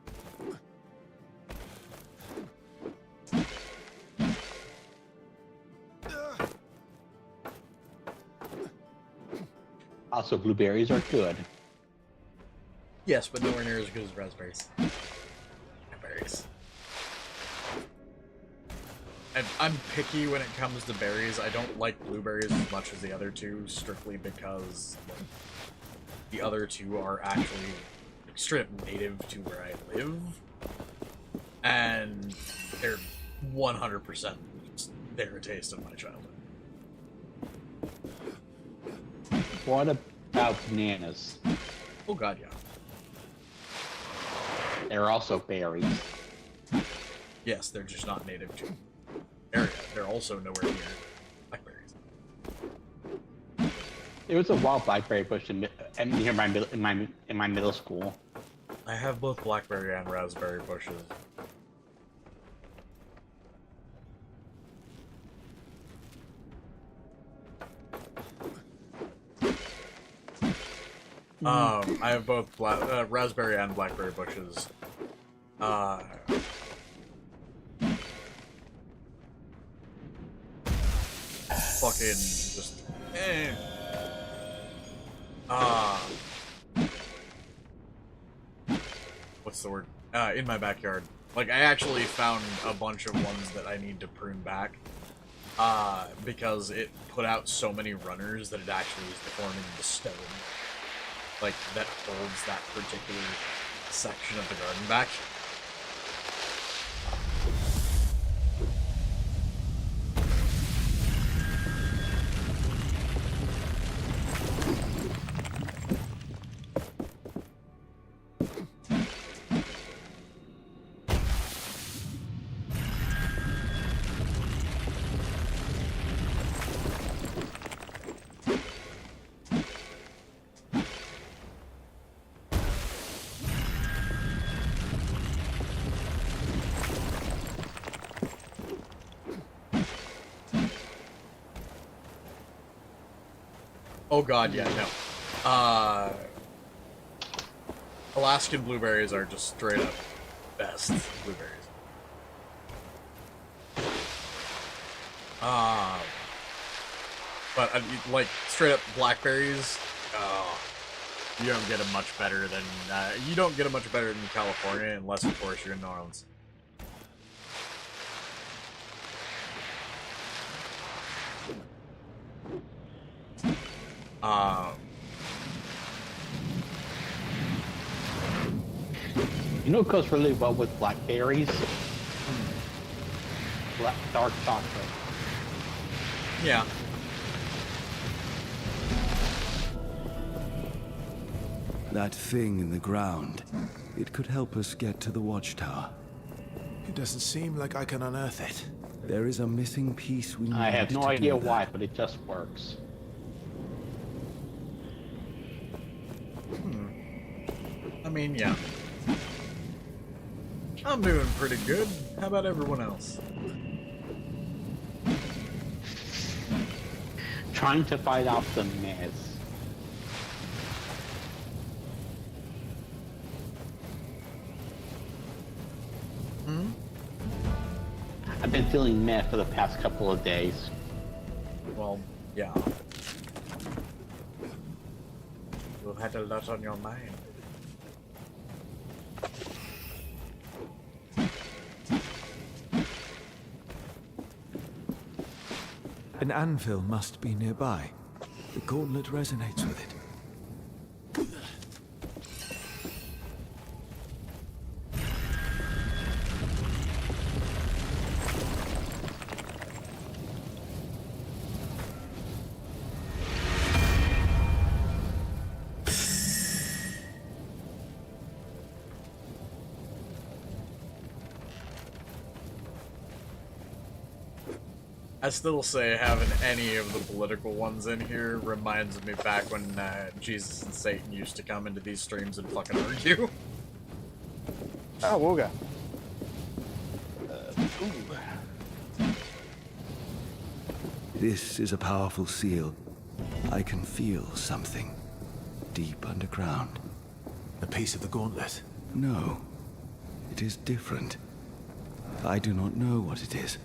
Also, blueberries are good. Yes, but nowhere near as good as raspberries. Berries. I'm picky when it comes to berries. I don't like blueberries as much as the other two, strictly because the other two are actually straight up native to where I live. And they're 100% their taste of my childhood. What about bananas? Oh god, yeah. They're also berries. Yes, they're just not native to area. They're also nowhere near blackberries. There was a wild blackberry bush near my middle school. I have both blackberry and raspberry bushes. I have both raspberry and blackberry bushes. Fucking just what's the word? In my backyard. Like, I actually found a bunch of ones that I need to prune back. Because it put out so many runners that it actually is deforming the stone. Like, that holds that particular section of the garden back. Oh god, yeah, no. Alaskan blueberries are just straight up best blueberries. But like straight up blackberries, you don't get them much better than you don't get them much better than California, unless of course you're in New Orleans. You know what goes really well with blackberries? Dark chocolate. Yeah. That thing in the ground. It could help us get to the watchtower. It doesn't seem like I can unearth it. There is a missing piece we need. I have no idea why, but it just works. mean, yeah. I'm doing pretty good. How about everyone else? Trying to fight off the mess. Hmm? I've been feeling meh for the past couple of days. Well, yeah. You've had a lot on your mind. An anvil must be nearby. The gauntlet resonates with it. I still say having any of the political ones in here reminds me back when Jesus and Satan used to come into these streams and fucking argue. Oh, Wooga. This is a powerful seal. I can feel something deep underground. A piece of the gauntlet? No, it is different. I do not know what it is.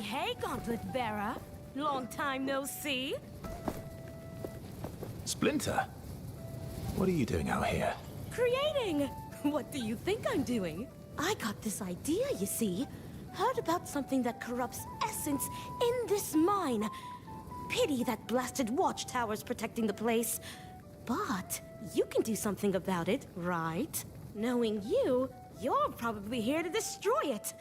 Hey, Gauntlet Bearer. Long time no see. Splinter? What are you doing out here? Creating! What do you think I'm doing? I got this idea, you see. Heard about something that corrupts essence in this mine. Pity that blasted watchtower's protecting the place. But you can do something about it, right? Knowing you, you're probably here to destroy it.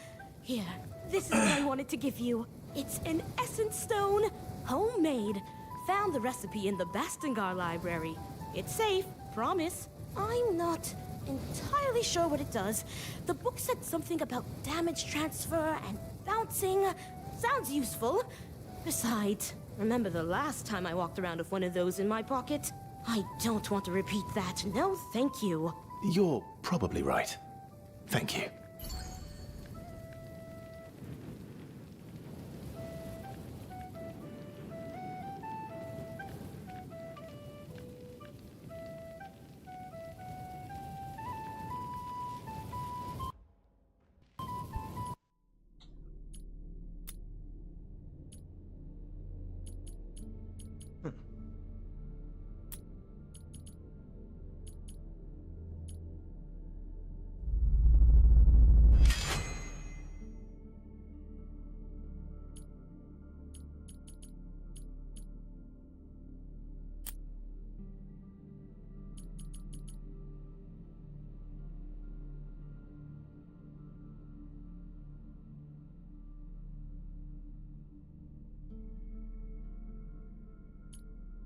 Here, this is what I wanted to give you. It's an essence stone, homemade. Found the recipe in the Bastengar library. It's safe, promise. I'm not entirely sure what it does. The book said something about damage transfer and bouncing. Sounds useful. Besides, remember the last time I walked around with one of those in my pocket? I don't want to repeat that. No, thank you. You're probably right. Thank you.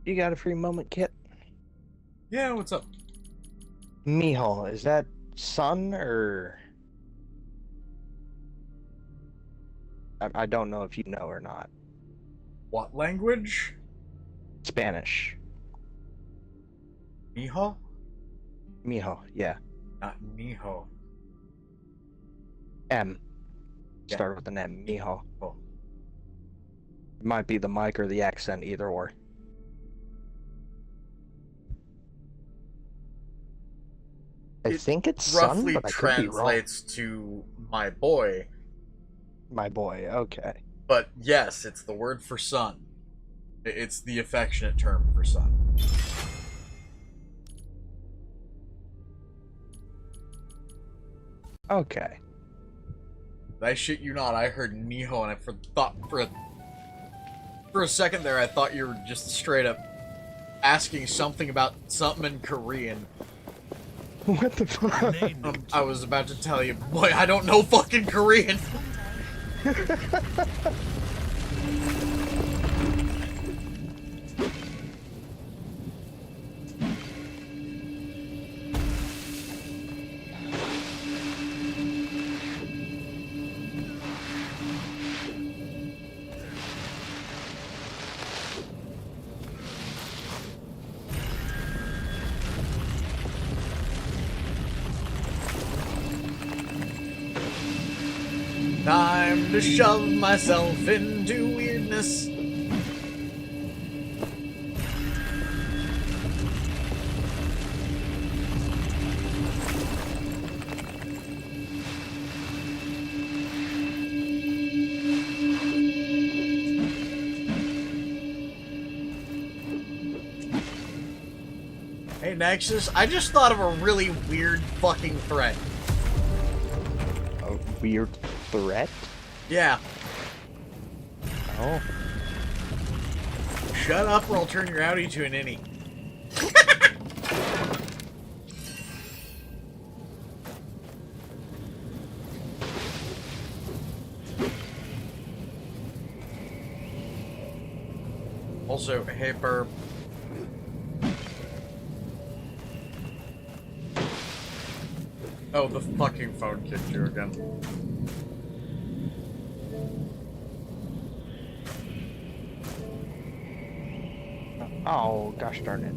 You got a free moment, Kit? Yeah, what's up? Mijo, is that son or... I don't know if you know or not. What language? Spanish. Mijo? Mijo, yeah. Not Mijo. M. Yeah. Start with an M. Mijo. Oh. It might be the mic or the accent, either or. I think it's son, roughly but I could be wrong. translates to my boy. My boy, okay. But yes, it's the word for son. It's the affectionate term for son. Okay. I shit you not, I heard Mijo and I thought for a second there I thought you were just straight up asking something about something in Korean. What the fuck? I was about to tell you, boy, I don't know fucking Korean. Time to shove myself into weirdness. Hey Nexus, I just thought of a really weird fucking threat. A weird threat? Yeah. Oh. Shut up or I'll turn your Audi to an innie. Also, hey Burb. Oh, the fucking phone kicked you again. Oh, gosh darn it.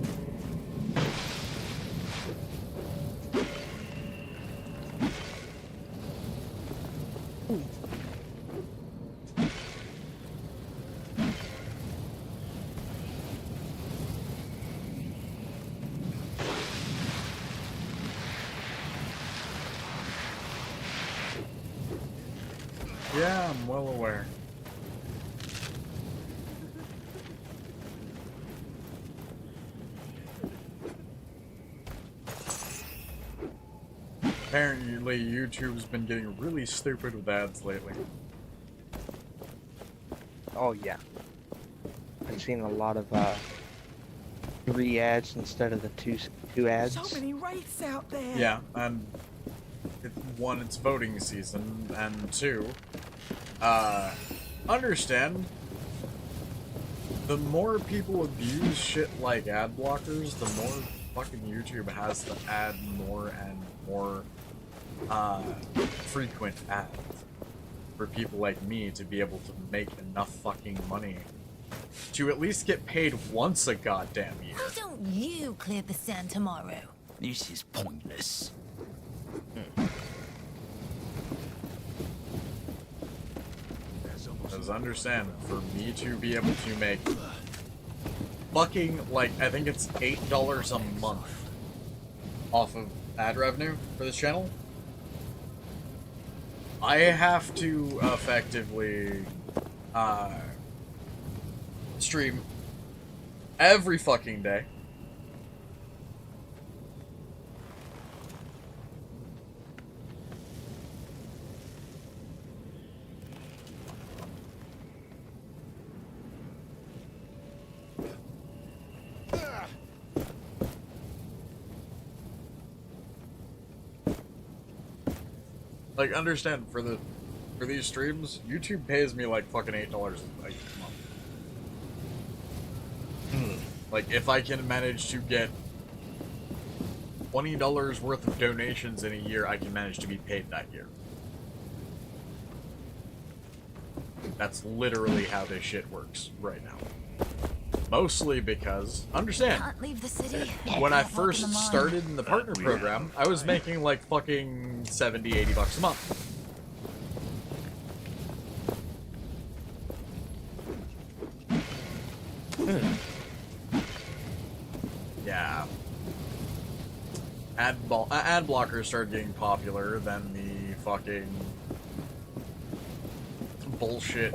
Yeah, I'm well aware. Apparently, YouTube's been getting really stupid with ads lately. Oh, yeah. I've seen a lot of 3 ads instead of the two ads. So many wraiths out there. Yeah, and one, it's voting season, and 2, understand, the more people abuse shit like ad blockers, the more fucking YouTube has to add more and more frequent ads for people like me to be able to make enough fucking money to at least get paid once a goddamn year. Why don't you clear the sand tomorrow? This is pointless. Because understand, for me to be able to make fucking, like, I think it's $8 a month off of ad revenue for this channel, I have to effectively stream every fucking day. Like, understand, for these streams, YouTube pays me like fucking $8 a month. Like, if I can manage to get $20 worth of donations in a year, I can manage to be paid that year. That's literally how this shit works right now. Mostly because, understand, Can't leave the city. when I first started in the partner program, I was making like fucking $70-$80 a month. Yeah. Ad blockers started getting popular, then the fucking bullshit,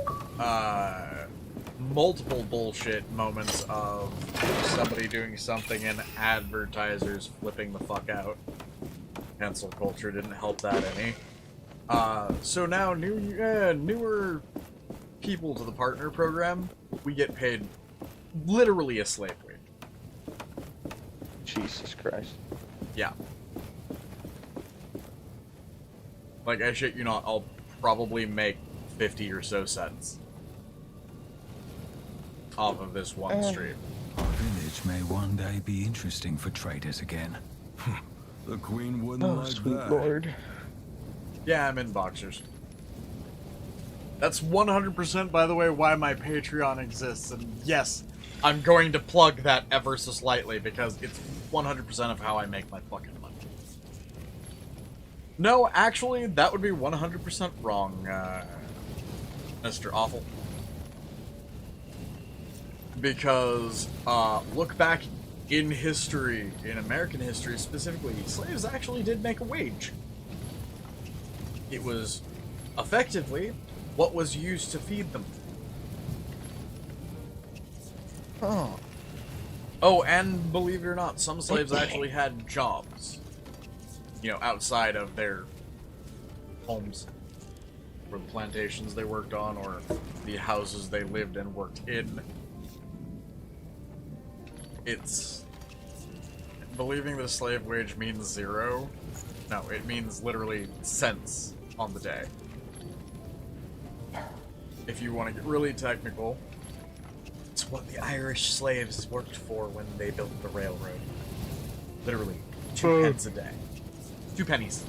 multiple bullshit moments of somebody doing something and advertisers flipping the fuck out. Cancel culture didn't help that any. So now newer people to the partner program, we get paid literally a slave wage. Jesus Christ. Yeah. Like, I shit you not, I'll probably make 50 or so cents off of this one stream. Our village may one day be interesting for traders again. The Queen wouldn't like sweet that. lord. Yeah, I'm in boxers. That's 100%, by the way, why my Patreon exists. And yes, I'm going to plug that ever so slightly because it's 100% of how I make my fucking money. No, actually, that would be 100% wrong, Mr. Awful. Because, look back in history, in American history specifically, slaves actually did make a wage. It was, effectively, what was used to feed them. Oh. Oh, and believe it or not, some slaves actually had jobs. You know, outside of their homes. Or the plantations they worked on, or the houses they lived and worked in. It's... Believing the slave wage means 0? No, it means literally cents on the day. If you want to get really technical, it's what the Irish slaves worked for when they built the railroad. Literally, 2 pence a day. 2 pennies.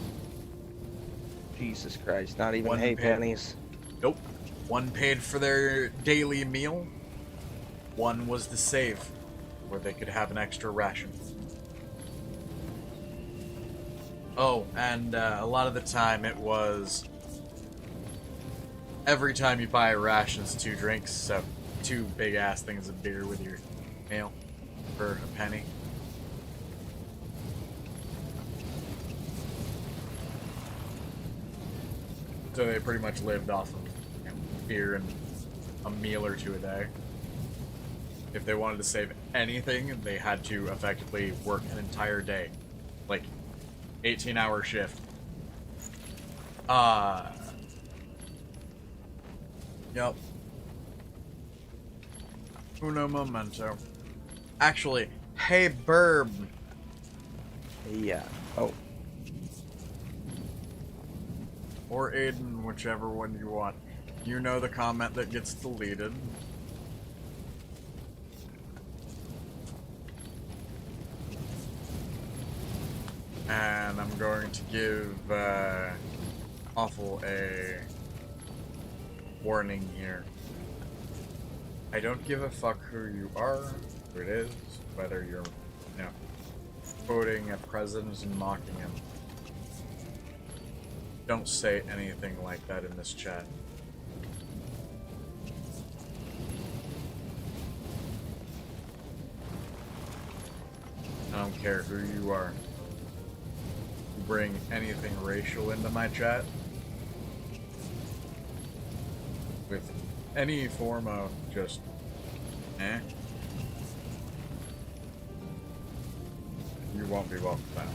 Jesus Christ, not even 1 pennies. Nope. 1 paid for their daily meal. 1 was to save, where they could have an extra ration. Oh, and a lot of the time it was... Every time you buy a ration, it's 2 drinks, so 2 big-ass things of beer with your meal for a penny. So they pretty much lived off of, you know, beer and a meal or 2 a day. If they wanted to save anything, they had to effectively work an entire day. Like, 18-hour shift. Yep. Uno momento. Actually, hey Burb. Yeah. Oh. Or Aiden, whichever one you want. You know the comment that gets deleted. And I'm going to give Awful a warning here. I don't give a fuck who you are, who it is, whether you're, you know, quoting a president and mocking him. Don't say anything like that in this chat. I don't care who you are. You bring anything racial into my chat, with any form of just, you won't be welcome back.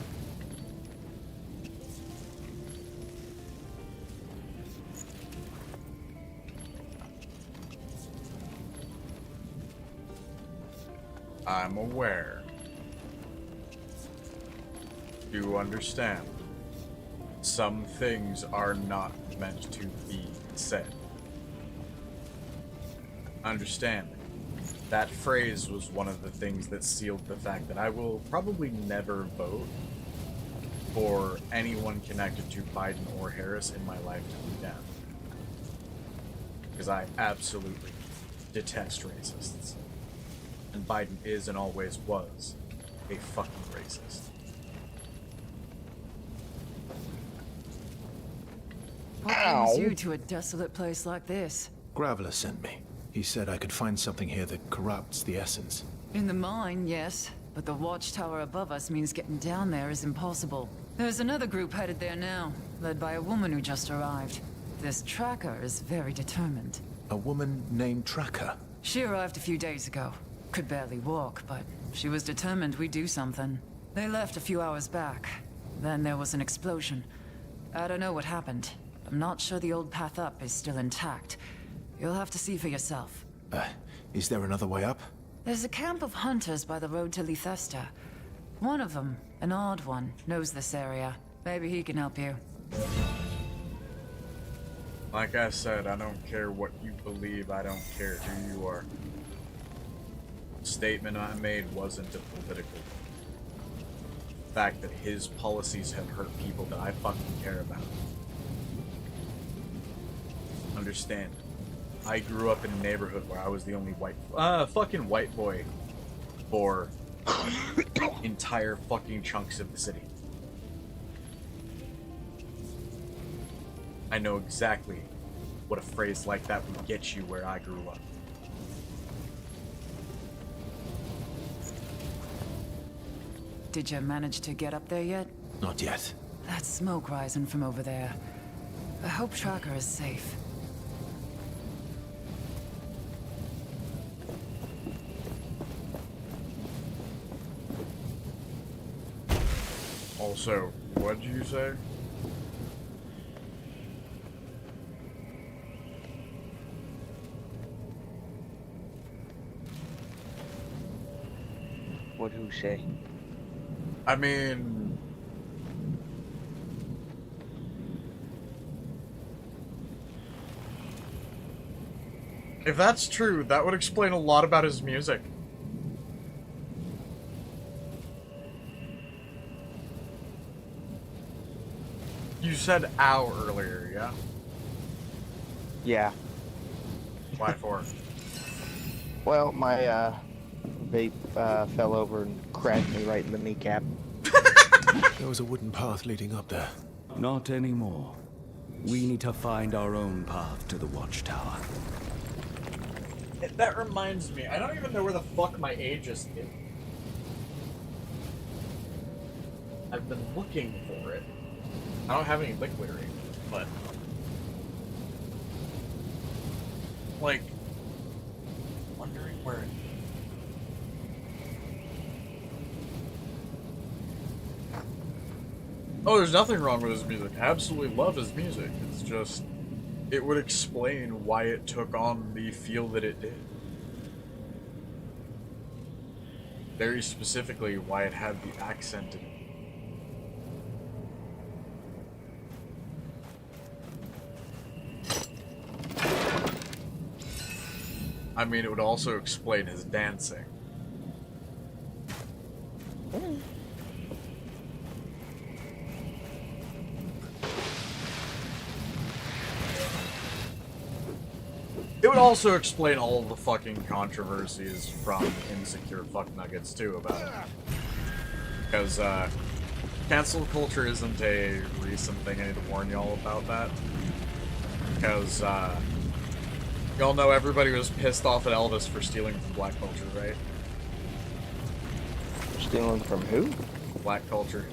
I'm aware. You understand. Some things are not meant to be said. Understand. That phrase was one of the things that sealed the fact that I will probably never vote for anyone connected to Biden or Harris in my lifetime again. Because I absolutely detest racists. And Biden is and always was a fucking racist. What brings you to a desolate place like this? Graveler sent me. He said I could find something here that corrupts the essence. In the mine, yes. But the watchtower above us means getting down there is impossible. There's another group headed there now, led by a woman who just arrived. This tracker is very determined. A woman named Tracker? She arrived a few days ago. Could barely walk, but she was determined we'd do something. They left a few hours back. Then there was an explosion. I don't know what happened. I'm not sure the old path up is still intact. You'll have to see for yourself. Is there another way up? There's a camp of hunters by the road to Lethesta. One of them, an odd one, knows this area. Maybe he can help you. Like I said, I don't care what you believe, I don't care who you are. The statement I made wasn't a political one. The fact that his policies have hurt people that I fucking care about. Understand, I grew up in a neighborhood where I was the only fucking white boy for entire fucking chunks of the city. I know exactly what a phrase like that would get you where I grew up. Did you manage to get up there yet? Not yet. That smoke rising from over there. I hope Tracker is safe. Also, what did you say? What'd who say? I mean... if that's true, that would explain a lot about his music. You said ow earlier, yeah? Yeah. Why for? Well, my vape fell over and crashed me right in the kneecap. There was a wooden path leading up there. Not anymore. We need to find our own path to the watchtower. That reminds me, I don't even know where the fuck my Aegis is. I've been looking for it. I don't have any liquid ring, but... like... wondering where it is. Oh, there's nothing wrong with his music. I absolutely love his music. It's just... it would explain why it took on the feel that it did. Very specifically, why it had the accent in it. I mean, it would also explain his dancing. It would also explain all of the fucking controversies from Insecure Fuck Nuggets, too, about it. Because, cancel culture isn't a recent thing. I need to warn y'all about that. Because, y'all know everybody was pissed off at Elvis for stealing from black culture, right? Stealing from who? Black culture.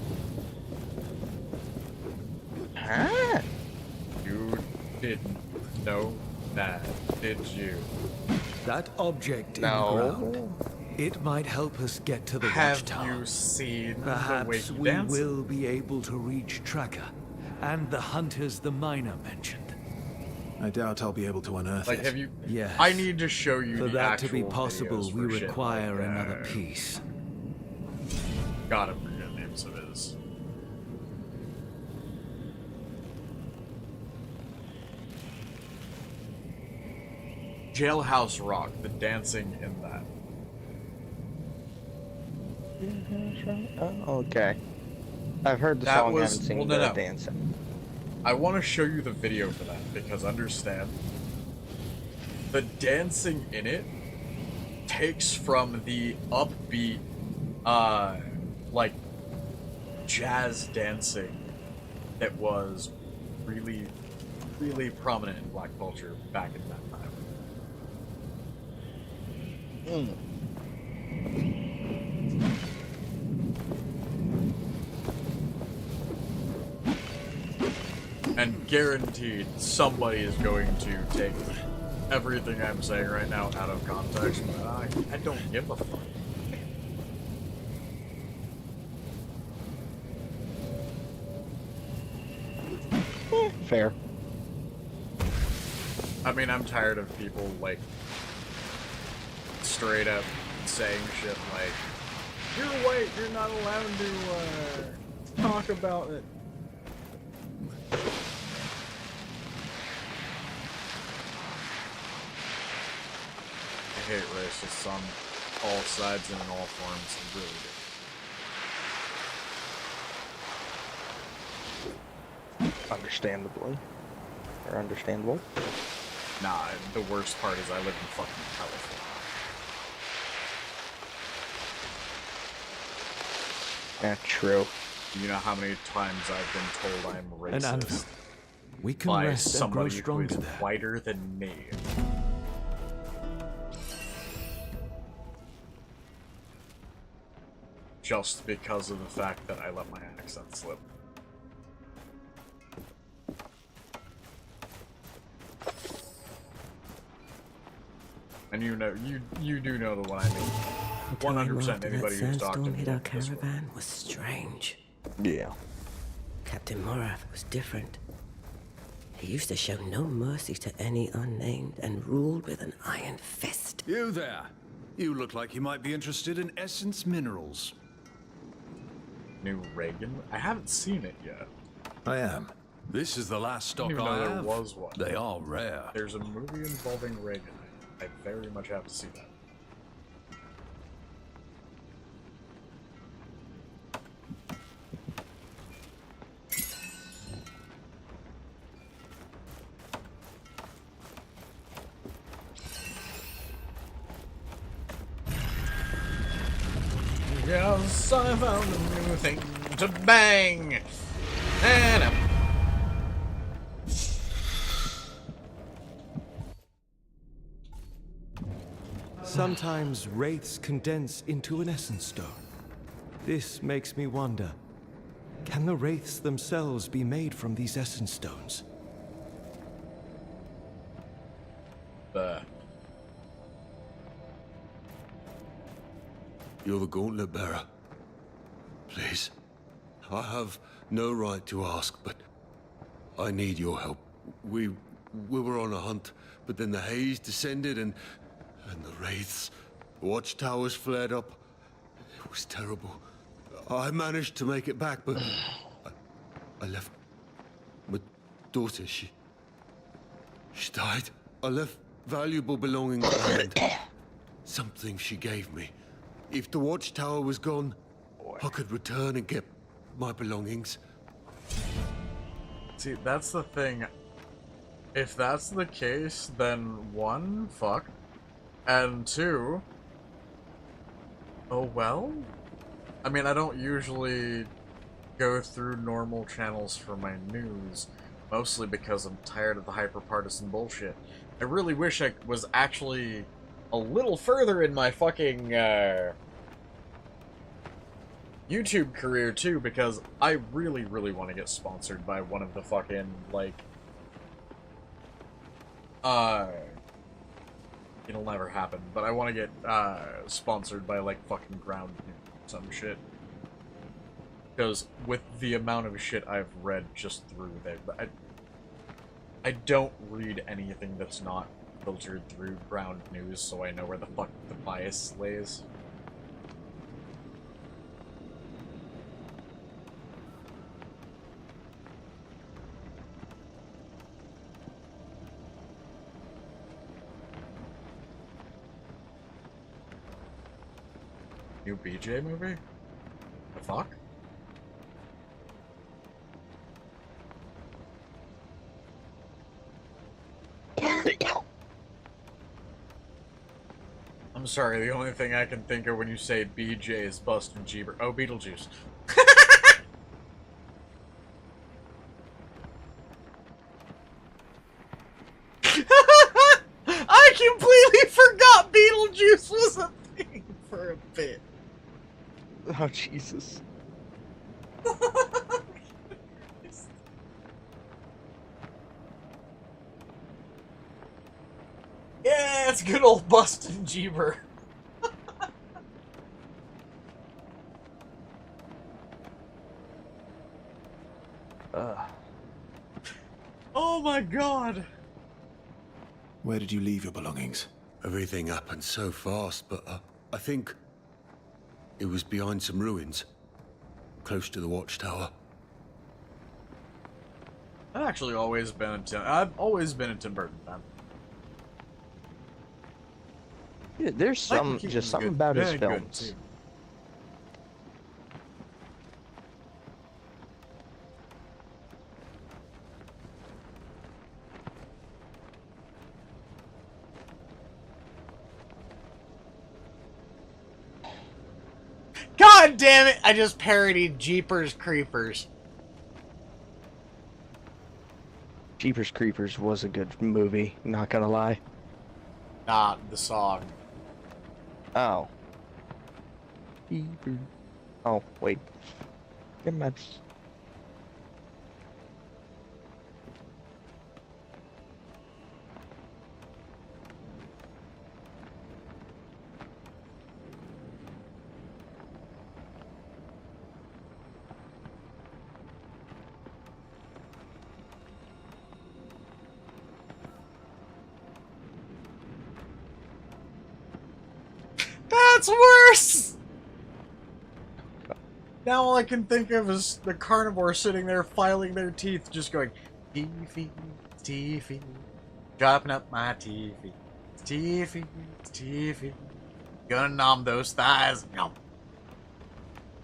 Huh? You didn't know that, did you? That object No. in the ground. It might help us get to the watchtower. Have you seen Perhaps the way we he dances? will be able to reach Tracker and the hunters the miner mentioned. I doubt I'll be able to unearth Like, it. have you... Yes. I need to show you For the that actual to be possible, videos we for shit require like another that. piece. Gotta forget names of his. Jailhouse Rock, the dancing in that. Oh, okay. I've heard the That song, was- haven't seen well, the no. dancing. I want to show you the video for that, because understand, the dancing in it takes from the upbeat, like, jazz dancing that was really, really prominent in black culture back in that time. And guaranteed, somebody is going to take everything I'm saying right now out of context, but I don't give a fuck. Fair. I mean, I'm tired of people, like, straight up saying shit like, you're white, you're not allowed to, talk about it. hate racists on all sides and in all forms. I really do. Understandably. Or understandable. Nah, the worst part is I live in fucking California. Yeah, true. You know how many times I've been told I'm An anvil. racist We can by rest and grow somebody who stronger is there. whiter than me. Just because of the fact that I let my accent slip. And you know, you do know the one I mean. 100% anybody who's talked to me. Hit our caravan was strange. Yeah. Captain Morath was different. He used to show no mercy to any unnamed and ruled with an iron fist. You there. You look like you might be interested in essence minerals. New Reagan? I haven't seen it yet. I am. This is the last stock Didn't even I know there have. was one. They are rare. There's a movie involving Reagan. I very much have to see that. Yes, I found a new thing to bang! And Sometimes wraiths condense into an essence stone. This makes me wonder, can the wraiths themselves be made from these essence stones? You're the gauntlet bearer. Please. I have no right to ask, but I need your help. We were on a hunt, but then the haze descended and the wraiths. Watchtowers flared up. It was terrible. I managed to make it back, but I left my daughter. She died. I left valuable belongings behind. Something she gave me. If the watchtower was gone, I could return and get my belongings. see, that's the thing. If that's the case, then one, fuck. And two, oh well? I mean, I don't usually go through normal channels for my news, mostly because I'm tired of the hyper-partisan bullshit. I really wish I was actually a little further in my fucking, YouTube career, too, because I really, really want to get sponsored by one of the fucking, like, it'll never happen, but I want to get, sponsored by, like, fucking Ground some shit. Because with the amount of shit I've read just through there, I don't read anything that's not filtered through Ground News, so I know where the fuck the bias lays. New BJ movie? The fuck? I'm sorry, the only thing I can think of when you say BJ is Bustin' Jeeber. Oh, Beetlejuice. I completely forgot Beetlejuice was a thing for a bit. Oh, Jesus. Yeah, it's good old Bustin' Jeeber. Oh my god. Where did you leave your belongings? Everything happened so fast, but I think it was behind some ruins, close to the watchtower. I've actually always been a I've always been a Tim Burton fan. Yeah, there's just something about his films. God damn it! I just parodied Jeepers Creepers. Jeepers Creepers was a good movie, not gonna lie. Not the song. Oh. Oh, wait. Never mind. That's worse! Now all I can think of is the carnivore sitting there filing their teeth, just going, teefy, teefy, dropping up my teefy, teefy, teefy, gonna nom those thighs. No.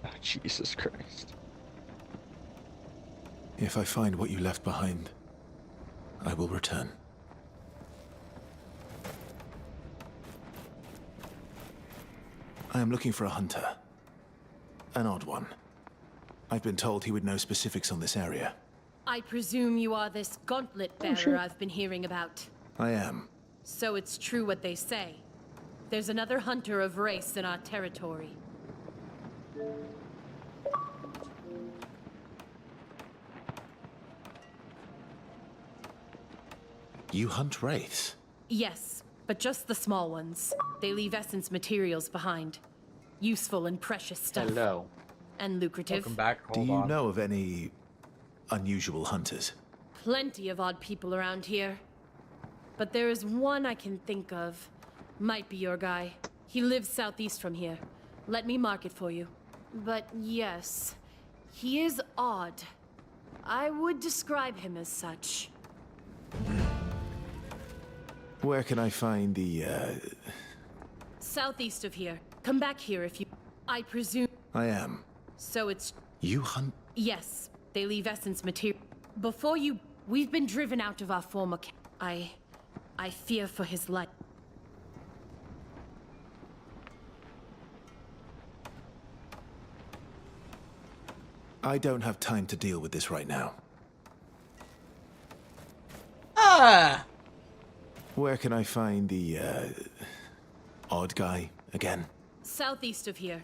Oh, Jesus Christ. If I find what you left behind, I will return. I am looking for a hunter. An odd one. I've been told he would know specifics on this area. I presume you are this gauntlet bearer I've been hearing about. I am. So it's true what they say. There's another hunter of race in our territory. You hunt wraiths? Yes, but just the small ones. They leave essence materials behind. Useful and precious stuff. Hello. And lucrative. Welcome back. Do you know of any unusual hunters? Plenty of odd people around here. But there is one I can think of. Might be your guy. He lives southeast from here. Let me mark it for you. But yes, he is odd. I would describe him as such. Where can I find the, Southeast of here. Come back here if you... I presume... I am. So it's... You hunt? Yes, they leave essence material. Before you... We've been driven out of our former camp. I fear for his life. I don't have time to deal with this right now. Ah! Where can I find the, odd guy again? Southeast of here.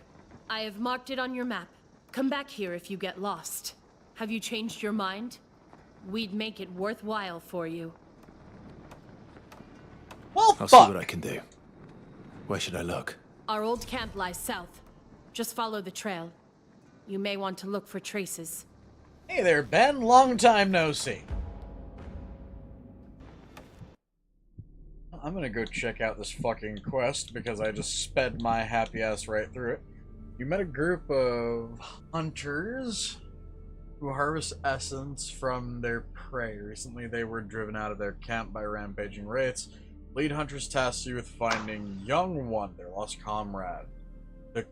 I have marked it on your map. Come back here if you get lost. Have you changed your mind? We'd make it worthwhile for you. Well, I'll see what I can do. Where should I look? Our old camp lies south. Just follow the trail. You may want to look for traces. Hey there, Ben. Long time no see. I'm gonna go check out this fucking quest because I just sped my happy ass right through it. You met a group of hunters who harvest essence from their prey. Recently, they were driven out of their camp by rampaging wraiths. Lead hunters tasked you with finding Young One, their lost comrade,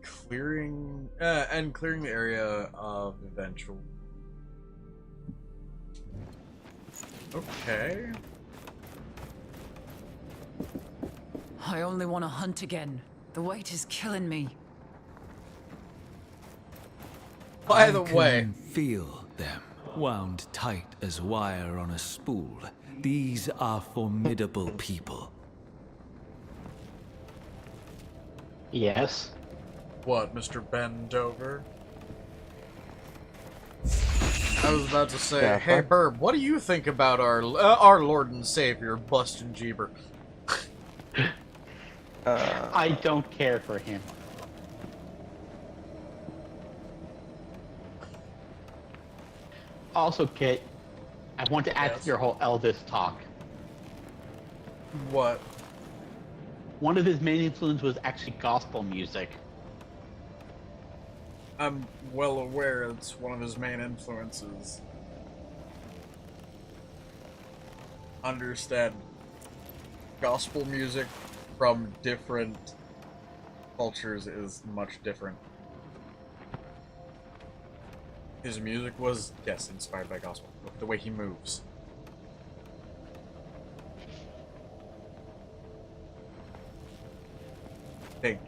clearing the area of eventual. Okay. I only want to hunt again. The weight is killing me. By the way, I can feel them, wound tight as wire on a spool. These are formidable people. Yes. What, Mr. Bendover? I was about to say, Yeah, hey, Burb, what do you think about our Lord and Savior, Bustin' Jeeber? I don't care for him. Also, Kit, I want to add to your whole Elvis talk. What? One of his main influences was actually gospel music. I'm well aware it's one of his main influences. Understand. Gospel music from different cultures is much different. His music was, yes, inspired by gospel. Look, the way he moves. Think.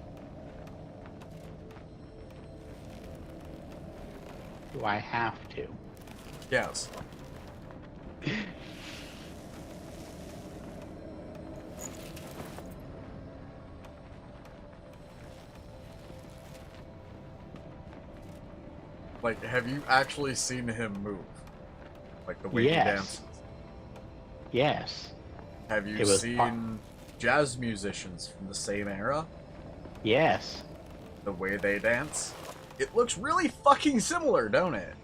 Do I have to? Yes. Like, have you actually seen him move? Like the way he dances? Yes. Have you seen jazz musicians from the same era? Yes. The way they dance? It looks really fucking similar, don't it?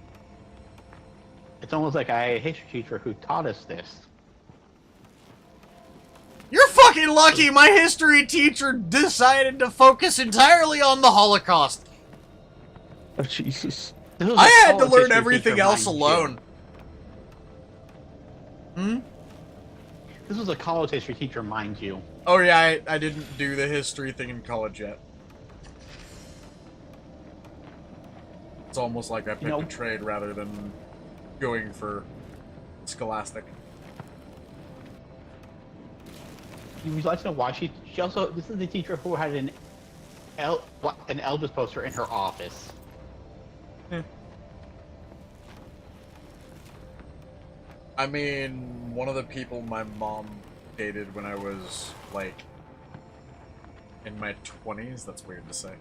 It's almost like I had a history teacher who taught us this. You're fucking lucky my history teacher decided to focus entirely on the Holocaust. Oh, Jesus. I had to learn everything else alone. Hmm? This was a college history teacher, mind you. Oh yeah, I didn't do the history thing in college yet. It's almost like I picked a trade rather than going for scholastic. You would like to know why she also, this is the teacher who had an Elvis poster in her office. I mean, one of the people my mom dated when I was, like, in my 20s, that's weird to say,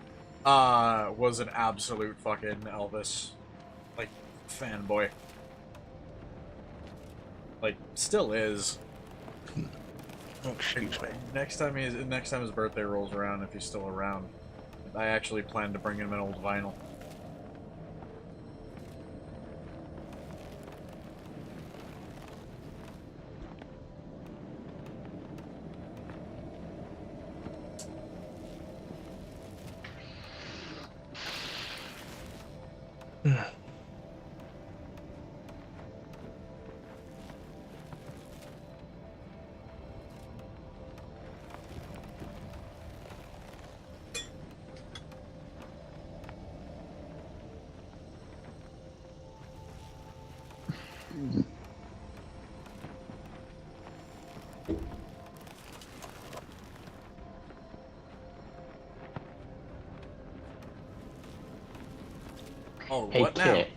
was an absolute fucking Elvis, like, fanboy. Like, still is. Oh, excuse me. Next time his birthday rolls around, if he's still around, I actually plan to bring him an old vinyl. Oh, Hey, what now? Kit.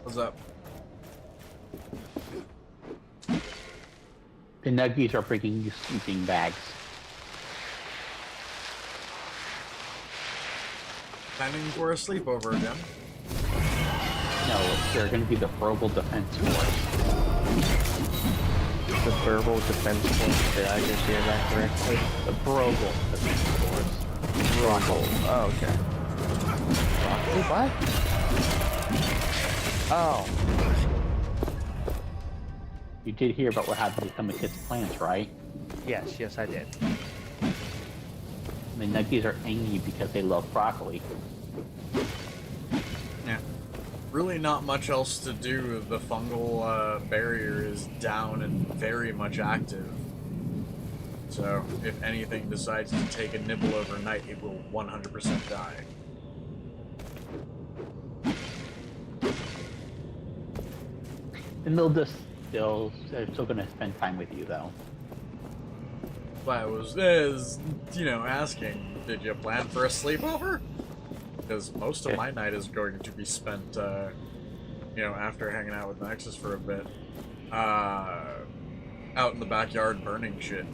What's up? The Nuggies are bringing you sleeping bags. Planning for a sleepover again? No, they're going to be the Verbal Defense Force. The Verbal Defense Force, did I just hear that correctly? The Verbal Defense Force. Broccoli. Oh, okay. Broccoli? What? Oh. You did hear about what happened to some of Kit's plants, right? Yes, I did. The Nuggies are angry because they love broccoli. Yeah. Really not much else to do. The fungal barrier is down and very much active. So, if anything decides to take a nibble overnight, it will 100% die. And they're still going to spend time with you, though. But I was, asking, did you plan for a sleepover? Because most of my night is going to be spent, after hanging out with Nexus for a bit, out in the backyard burning shit.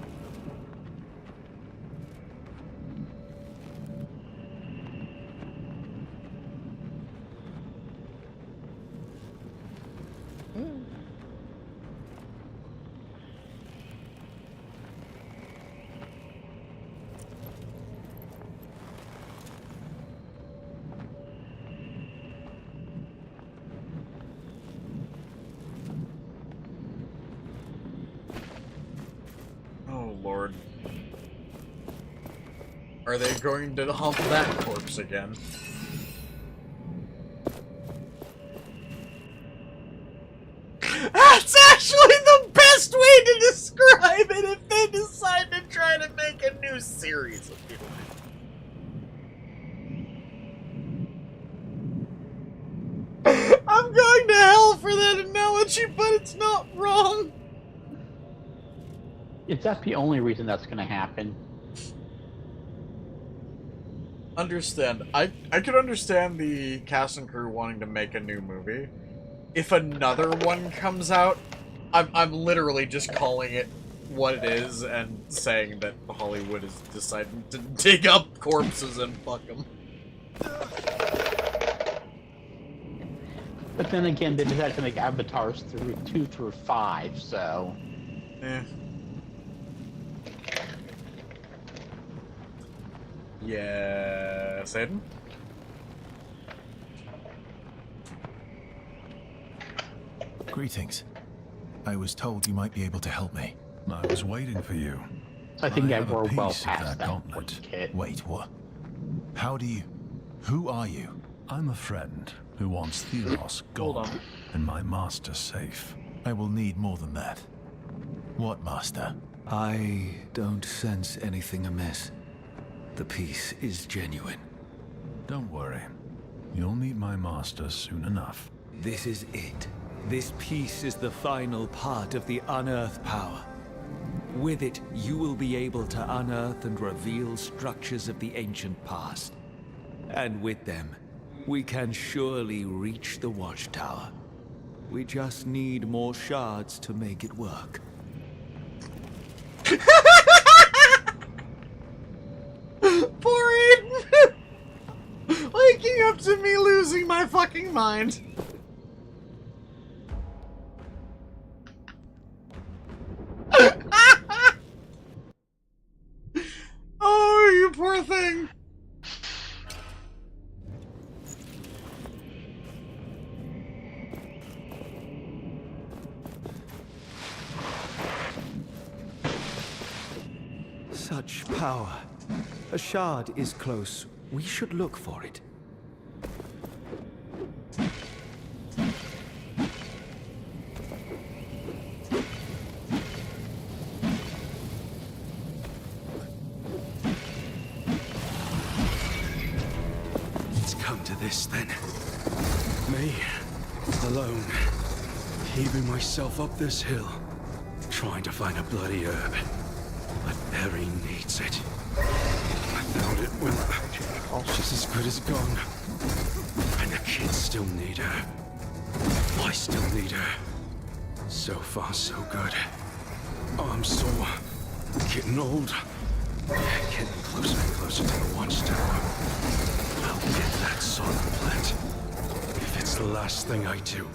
Lord. Are they going to hump that corpse again? That's actually the best way to describe it if they decide to try to make a new piece of shit. I'm going to hell for that analogy, but it's not wrong. Is that the only reason that's going to happen? Understand. I could understand the cast and crew wanting to make a new movie. If another one comes out, I'm literally just calling it what it is and saying that Hollywood is deciding to dig up corpses and fuck them. But then again, they decided to make avatars through 2 through 5, so... Eh. Yeah, Aiden? Greetings. I was told you might be able to help me. I was waiting for you. I think have we're a well piece of past that gauntlet. kid. Wait, what? How do you... Who are you? I'm a friend who wants Thelos gone and my master safe. I will need more than that. What master? I don't sense anything amiss. The piece is genuine. Don't worry. You'll meet my master soon enough. This is it. This piece is the final part of the unearthed power. With it, you will be able to unearth and reveal structures of the ancient past. And with them, we can surely reach the watchtower. We just need more shards to make it work. Poor Aiden! Waking up to me losing my fucking mind. Oh, you poor thing. Such power. A shard is close. We should look for it. It's come to this, then. Me, alone, heaving myself up this hill, trying to find a bloody herb. But Perry needs it. I found it when she's as good as gone. And the kids still need her. I still need her. So far, so good. I'm sore. Getting old. Getting closer and closer to the watchtower. I'll get that solemn plant. If it's the last thing I do.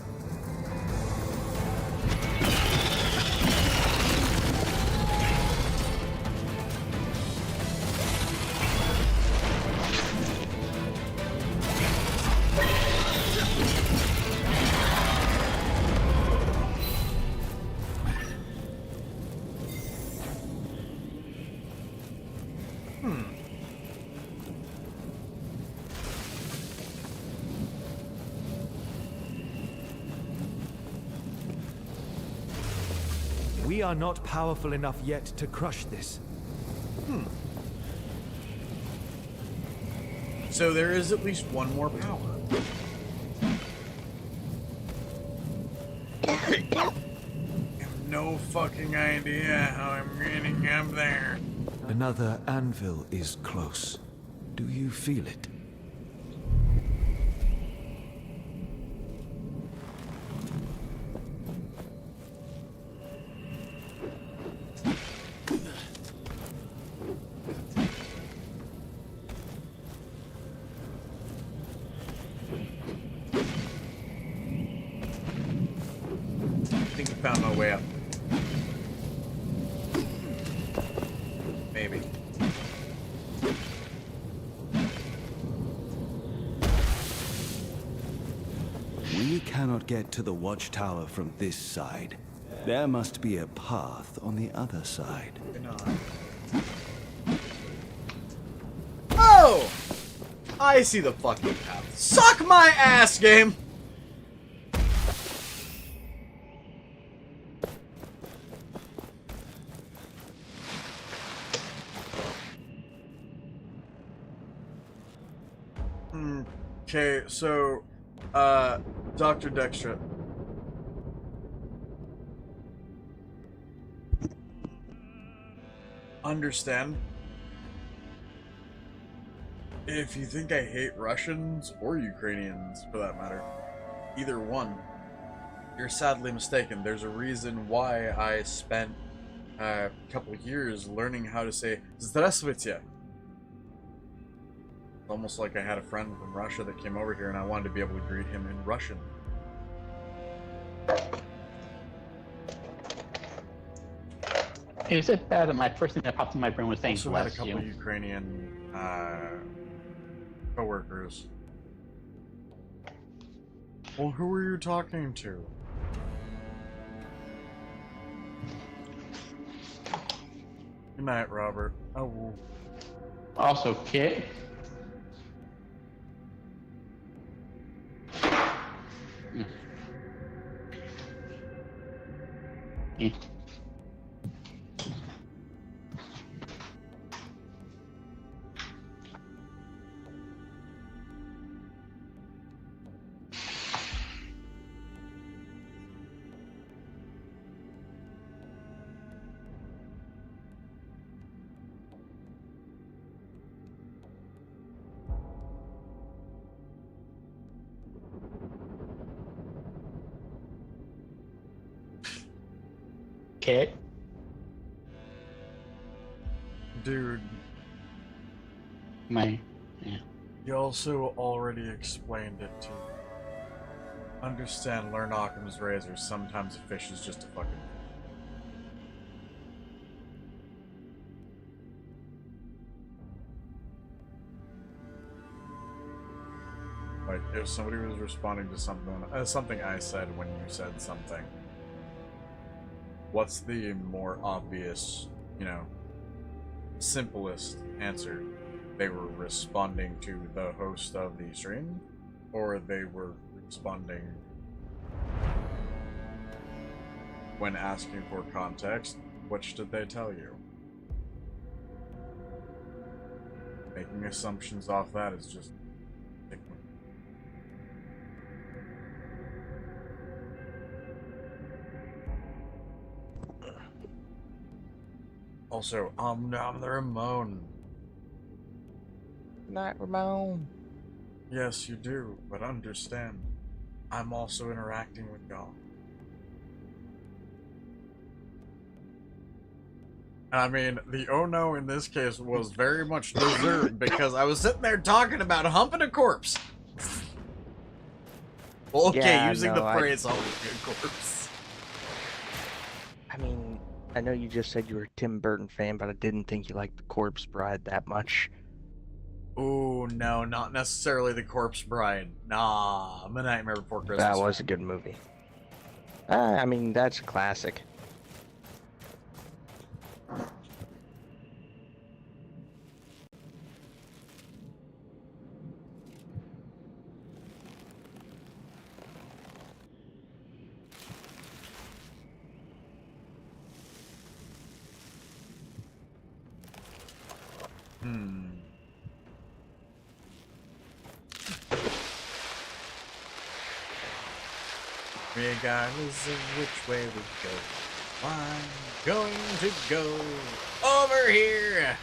We are not powerful enough yet to crush this. So there is at least one more power. I have no fucking idea how I'm getting up there. Another anvil is close. Do you feel it? I think I found my way up. Maybe. We cannot get to the watchtower from this side. There must be a path on the other side. Oh! I see the fucking path. Suck my ass, game! Okay, so, Dr. Dextra. Understand? If you think I hate Russians, or Ukrainians, for that matter, either one, you're sadly mistaken. There's a reason why I spent a couple of years learning how to say Здравствуйте. It's almost like I had a friend from Russia that came over here and I wanted to be able to greet him in Russian. Is it bad that my first thing that popped in my brain was saying Also had a bless couple you? Ukrainian co-workers. Well, who were you talking to? Good night, Robert. Oh. Also, Kit. Mm. Kit. Dude. Yeah. You also already explained it to me. Understand, learn Occam's razor. Sometimes a fish is just a fucking... Like, if somebody was responding to something I said when you said something, what's the more obvious, you know, simplest answer? They were responding to the host of the stream, or they were responding when asking for context? Which did they tell you? Making assumptions off that is just... Also, I'm the Ramon. Not Ramon. Yes, you do, but understand, I'm also interacting with y'all. I mean, the oh no in this case was very much deserved because I was sitting there talking about humping a corpse. Well, okay, Yeah, using no, the phrase humping a corpse. I mean, I know you just said you were a Tim Burton fan, but I didn't think you liked The Corpse Bride that much. Oh no, not necessarily The Corpse Bride. Nah, I'm a Nightmare Before Christmas. That was a good movie. I mean, that's a classic. Regardless of which way we go, I'm going to go over here.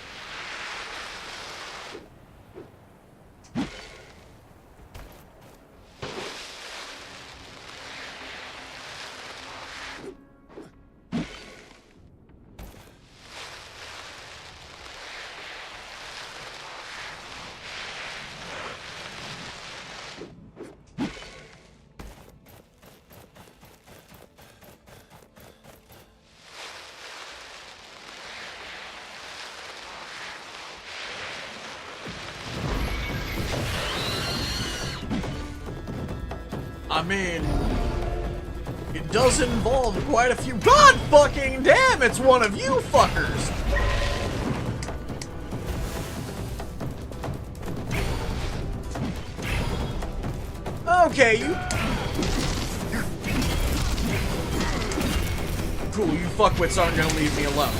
I mean, it does involve quite a few. God fucking damn, it's one of you fuckers! Okay, you. Cool, you fuckwits aren't gonna leave me alone.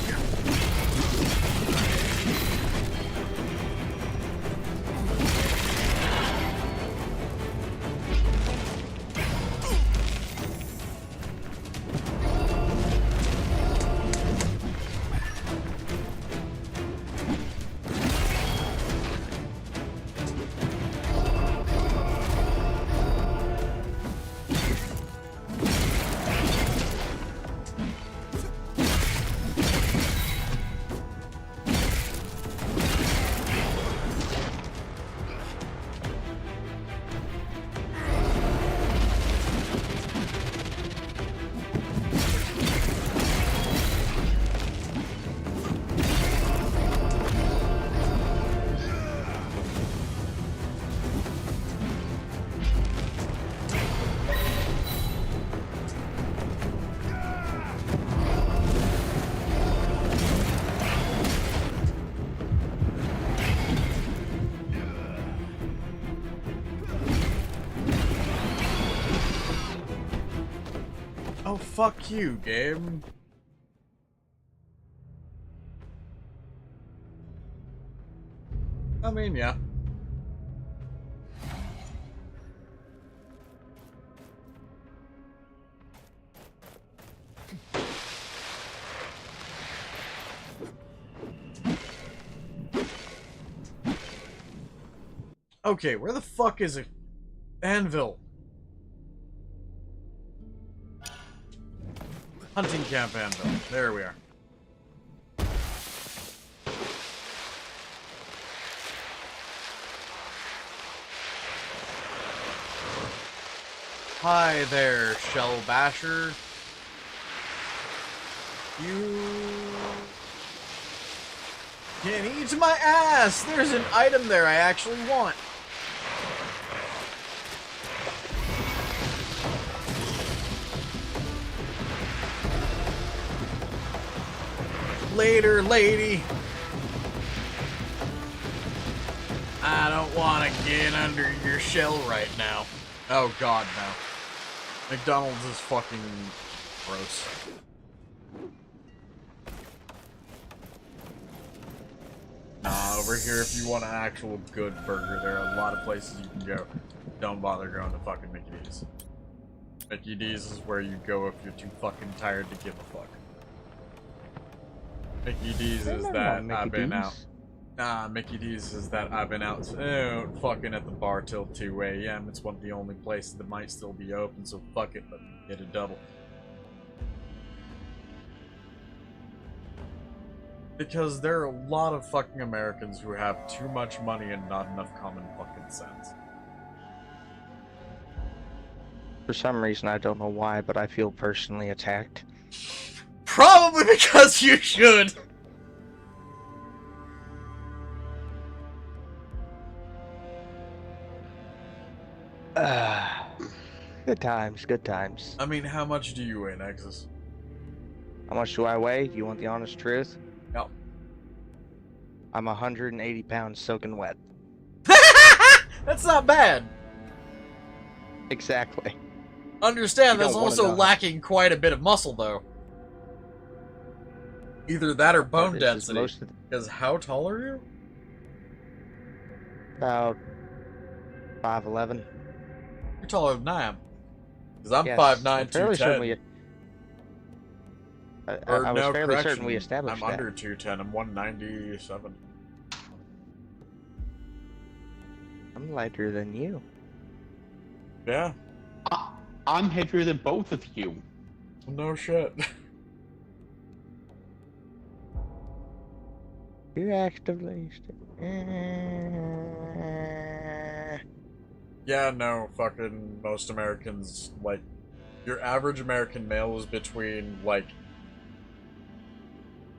Oh, fuck you, game. I mean, yeah. Okay, where the fuck is it? Anvil. Hunting camp Anvil. There we are. Hi there, Shell Basher. You can eat my ass! There's an item there I actually want. Later, lady. I don't want to get under your shell right now. Oh god, no. McDonald's is fucking gross. Nah, over here, if you want an actual good burger, there are a lot of places you can go. Don't bother going to fucking Mickey D's. Mickey D's is where you go if you're too fucking tired to give a fuck. Mickey D's is that I've been out. Nah, Mickey D's is that I've been out fucking at the bar till 2 a.m. It's one of the only places that might still be open, so fuck it, let me get a double. Because there are a lot of fucking Americans who have too much money and not enough common fucking sense. For some reason, I don't know why, but I feel personally attacked. Probably because you should! Good times, good times. I mean, how much do you weigh, Nexus? How much do I weigh? Do you want the honest truth? No. I'm 180 pounds soaking wet. That's not bad! Exactly. Understand, You that's don't wanna also know. lacking quite a bit of muscle, though. Either that or bone This is density. most of Because how tall are you? About 5'11". You're taller than I am. Because I'm Yes, 5'9", I'm fairly certain 210. I was fairly certain we correction, established I'm that. under 210. I'm 197. I'm lighter than you. Yeah. I'm heavier than both of you. No shit. You're actively... Yeah, no, fucking most Americans, like, your average American male is between, like,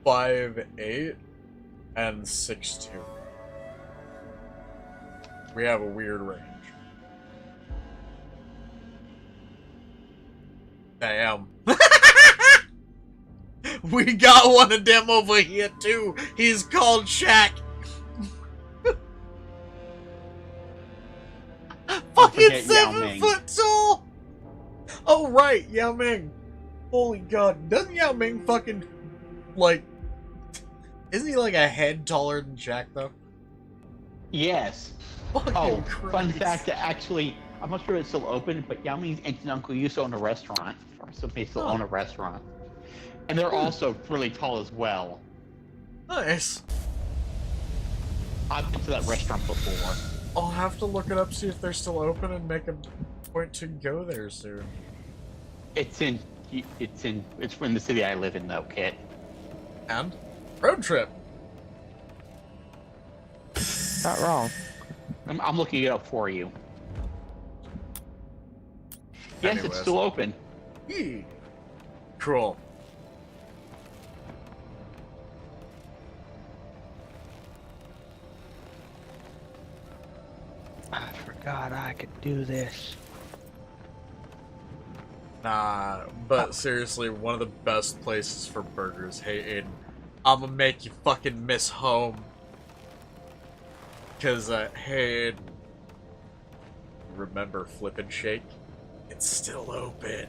5'8" and 6'2". We have a weird range. Damn. We got one of them over here, too. He's called Shaq. Fucking forget Yao 7 Ming. foot tall! Oh, right, Yao Ming. Holy god. Doesn't Yao Ming fucking, like... Isn't he like a head taller than Shaq, though? Yes. Fucking Fun fact, actually, I'm not sure it's still open, but Yao Ming's aunt and uncle used to own a restaurant. Or so they still own a restaurant. And they're also really tall as well. Nice. I've been to that restaurant before. I'll have to look it up, see if they're still open, and make a point to go there soon. It's in the city I live in, though, Kit. And? Road trip. Not wrong. I'm looking it up for you. Yes, Anyways. it's still open. Yee. Cool. I forgot I could do this. Nah, but seriously, one of the best places for burgers. Hey, Aiden, I'ma make you fucking miss home. Cause, hey, Aiden, remember Flip and Shake? It's still open.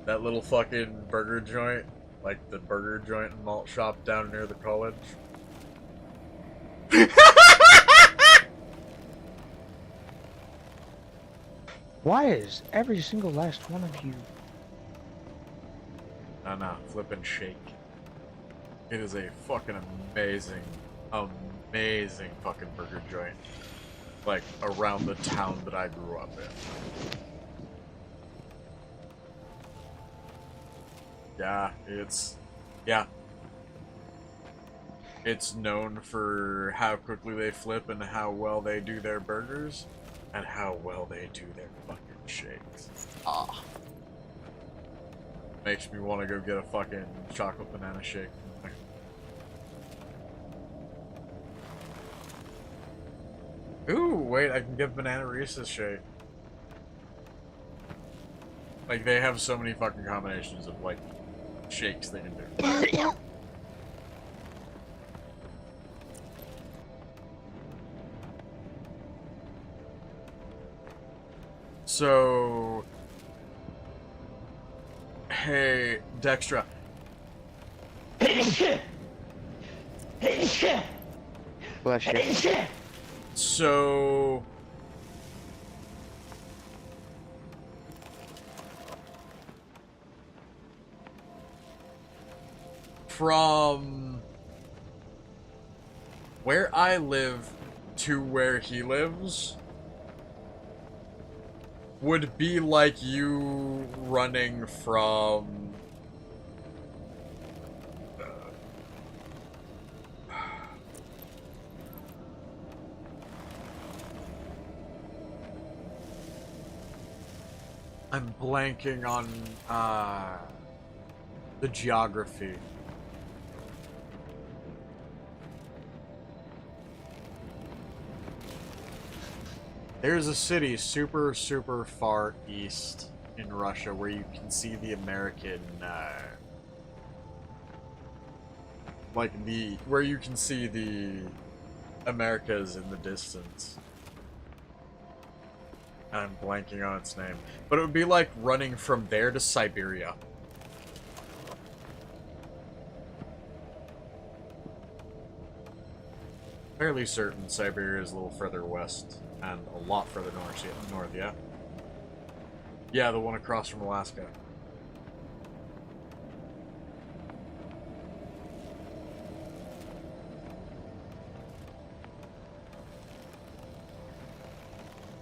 That little fucking burger joint, like the burger joint and malt shop down near the college. Why is every single last one of you? No, flip and shake. It is a fucking amazing, amazing fucking burger joint. Like, around the town that I grew up in. Yeah, it's known for how quickly they flip and how well they do their burgers, and how well they do their fucking shakes. Ah. Makes me want to go get a fucking chocolate banana shake. Ooh, wait, I can get banana Reese's shake. Like, they have so many fucking combinations of, like, shakes they can do. So... Hey, Dextra. Bless you. So... From where I live to where he lives would be like you running from I'm blanking on the geography. There's a city super, super far east in Russia where you can see the American, where you can see the Americas in the distance. I'm blanking on its name. But it would be like running from there to Siberia. Fairly certain Siberia is a little further west. And a lot further north, yeah? Yeah, the one across from Alaska.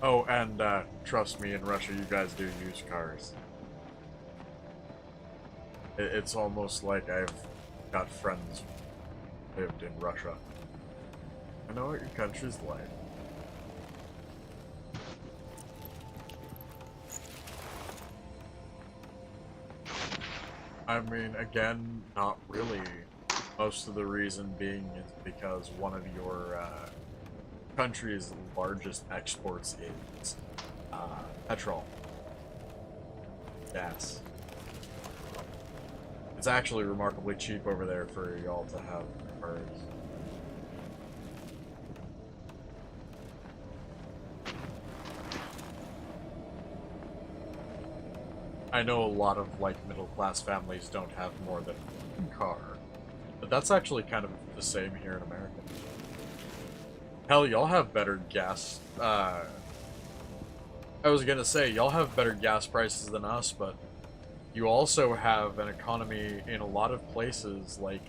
Oh, and trust me, in Russia you guys do use cars. It's almost like I've got friends who lived in Russia. I know what your country's like. I mean, again, not really. Most of the reason being is because one of your country's largest exports is petrol. Gas. It's actually remarkably cheap over there for y'all to have cars. I know a lot of, like, middle-class families don't have more than one car. But that's actually kind of the same here in America. Hell, y'all have better gas, I was gonna say, y'all have better gas prices than us, but you also have an economy in a lot of places, like,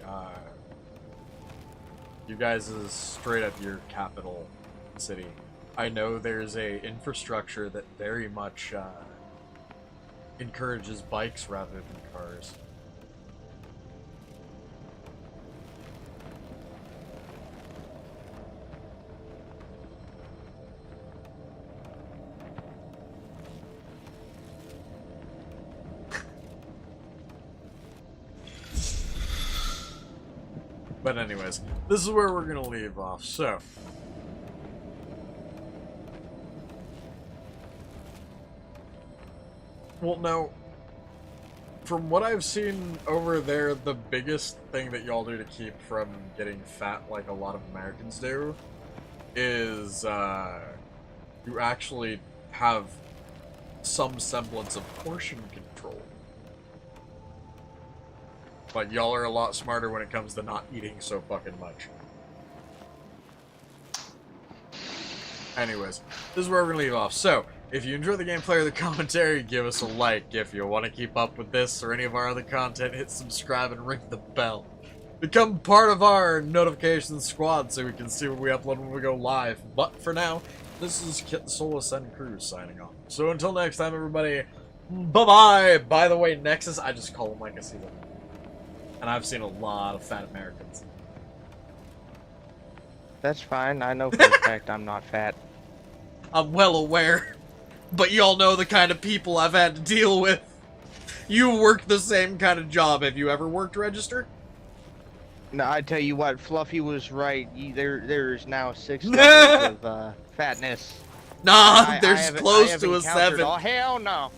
you guys is straight up your capital city. I know there's a infrastructure that very much, encourages bikes rather than cars. But anyways, this is where we're gonna leave off, so... Well, no. From what I've seen over there, the biggest thing that y'all do to keep from getting fat like a lot of Americans do is, you actually have some semblance of portion control. But y'all are a lot smarter when it comes to not eating so fucking much. Anyways, this is where we're gonna leave off. So, if you enjoy the gameplay or the commentary, give us a like. If you want to keep up with this or any of our other content, hit subscribe and ring the bell. Become part of our notification squad so we can see when we upload when we go live. But for now, this is Kitthesoulless and Cruz signing off. So until next time, everybody, bye-bye! By the way, Nexus, I just call him like I see them. And I've seen a lot of fat Americans. That's fine. I know for a fact I'm not fat. I'm well aware. But y'all know the kind of people I've had to deal with. You work the same kind of job. Have you ever worked register? No, I tell you what, Fluffy was right. There's now 6 levels of fatness. Nah, there's close to a 7. Oh, hell no.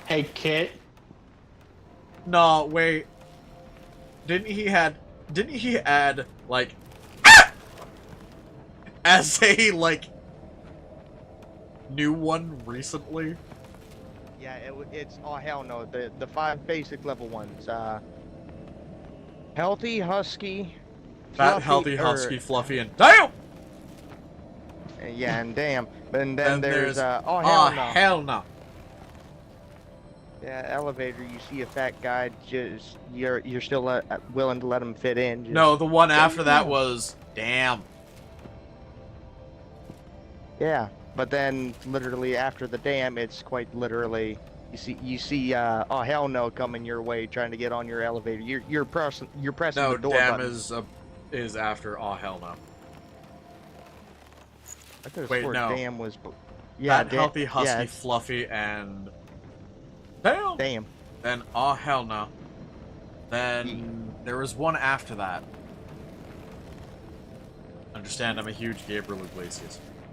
Hey, Kit. Nah, wait. Didn't he add, like, as a, like, new one recently? Yeah, it's, oh, hell no. The 5 basic level ones. Healthy, husky, Fat, healthy, husky, fluffy, and damn! Yeah, and damn. And then there's oh, hell no. Yeah, elevator, you see a fat guy, just, you're still willing to let him fit in. Just, no, the one after that was, damn. Yeah, but then, literally, after the damn, it's quite literally, you see, oh hell no coming your way, trying to get on your elevator. You're pressing no, the door damn button. is after, oh hell no. I could have Wait, swore no. damn was, yeah, Fat, healthy, husky, yeah, fluffy, and damn. Damn. Then, oh hell no. Then, there was one after that. Understand, I'm a huge Gabriel Iglesias.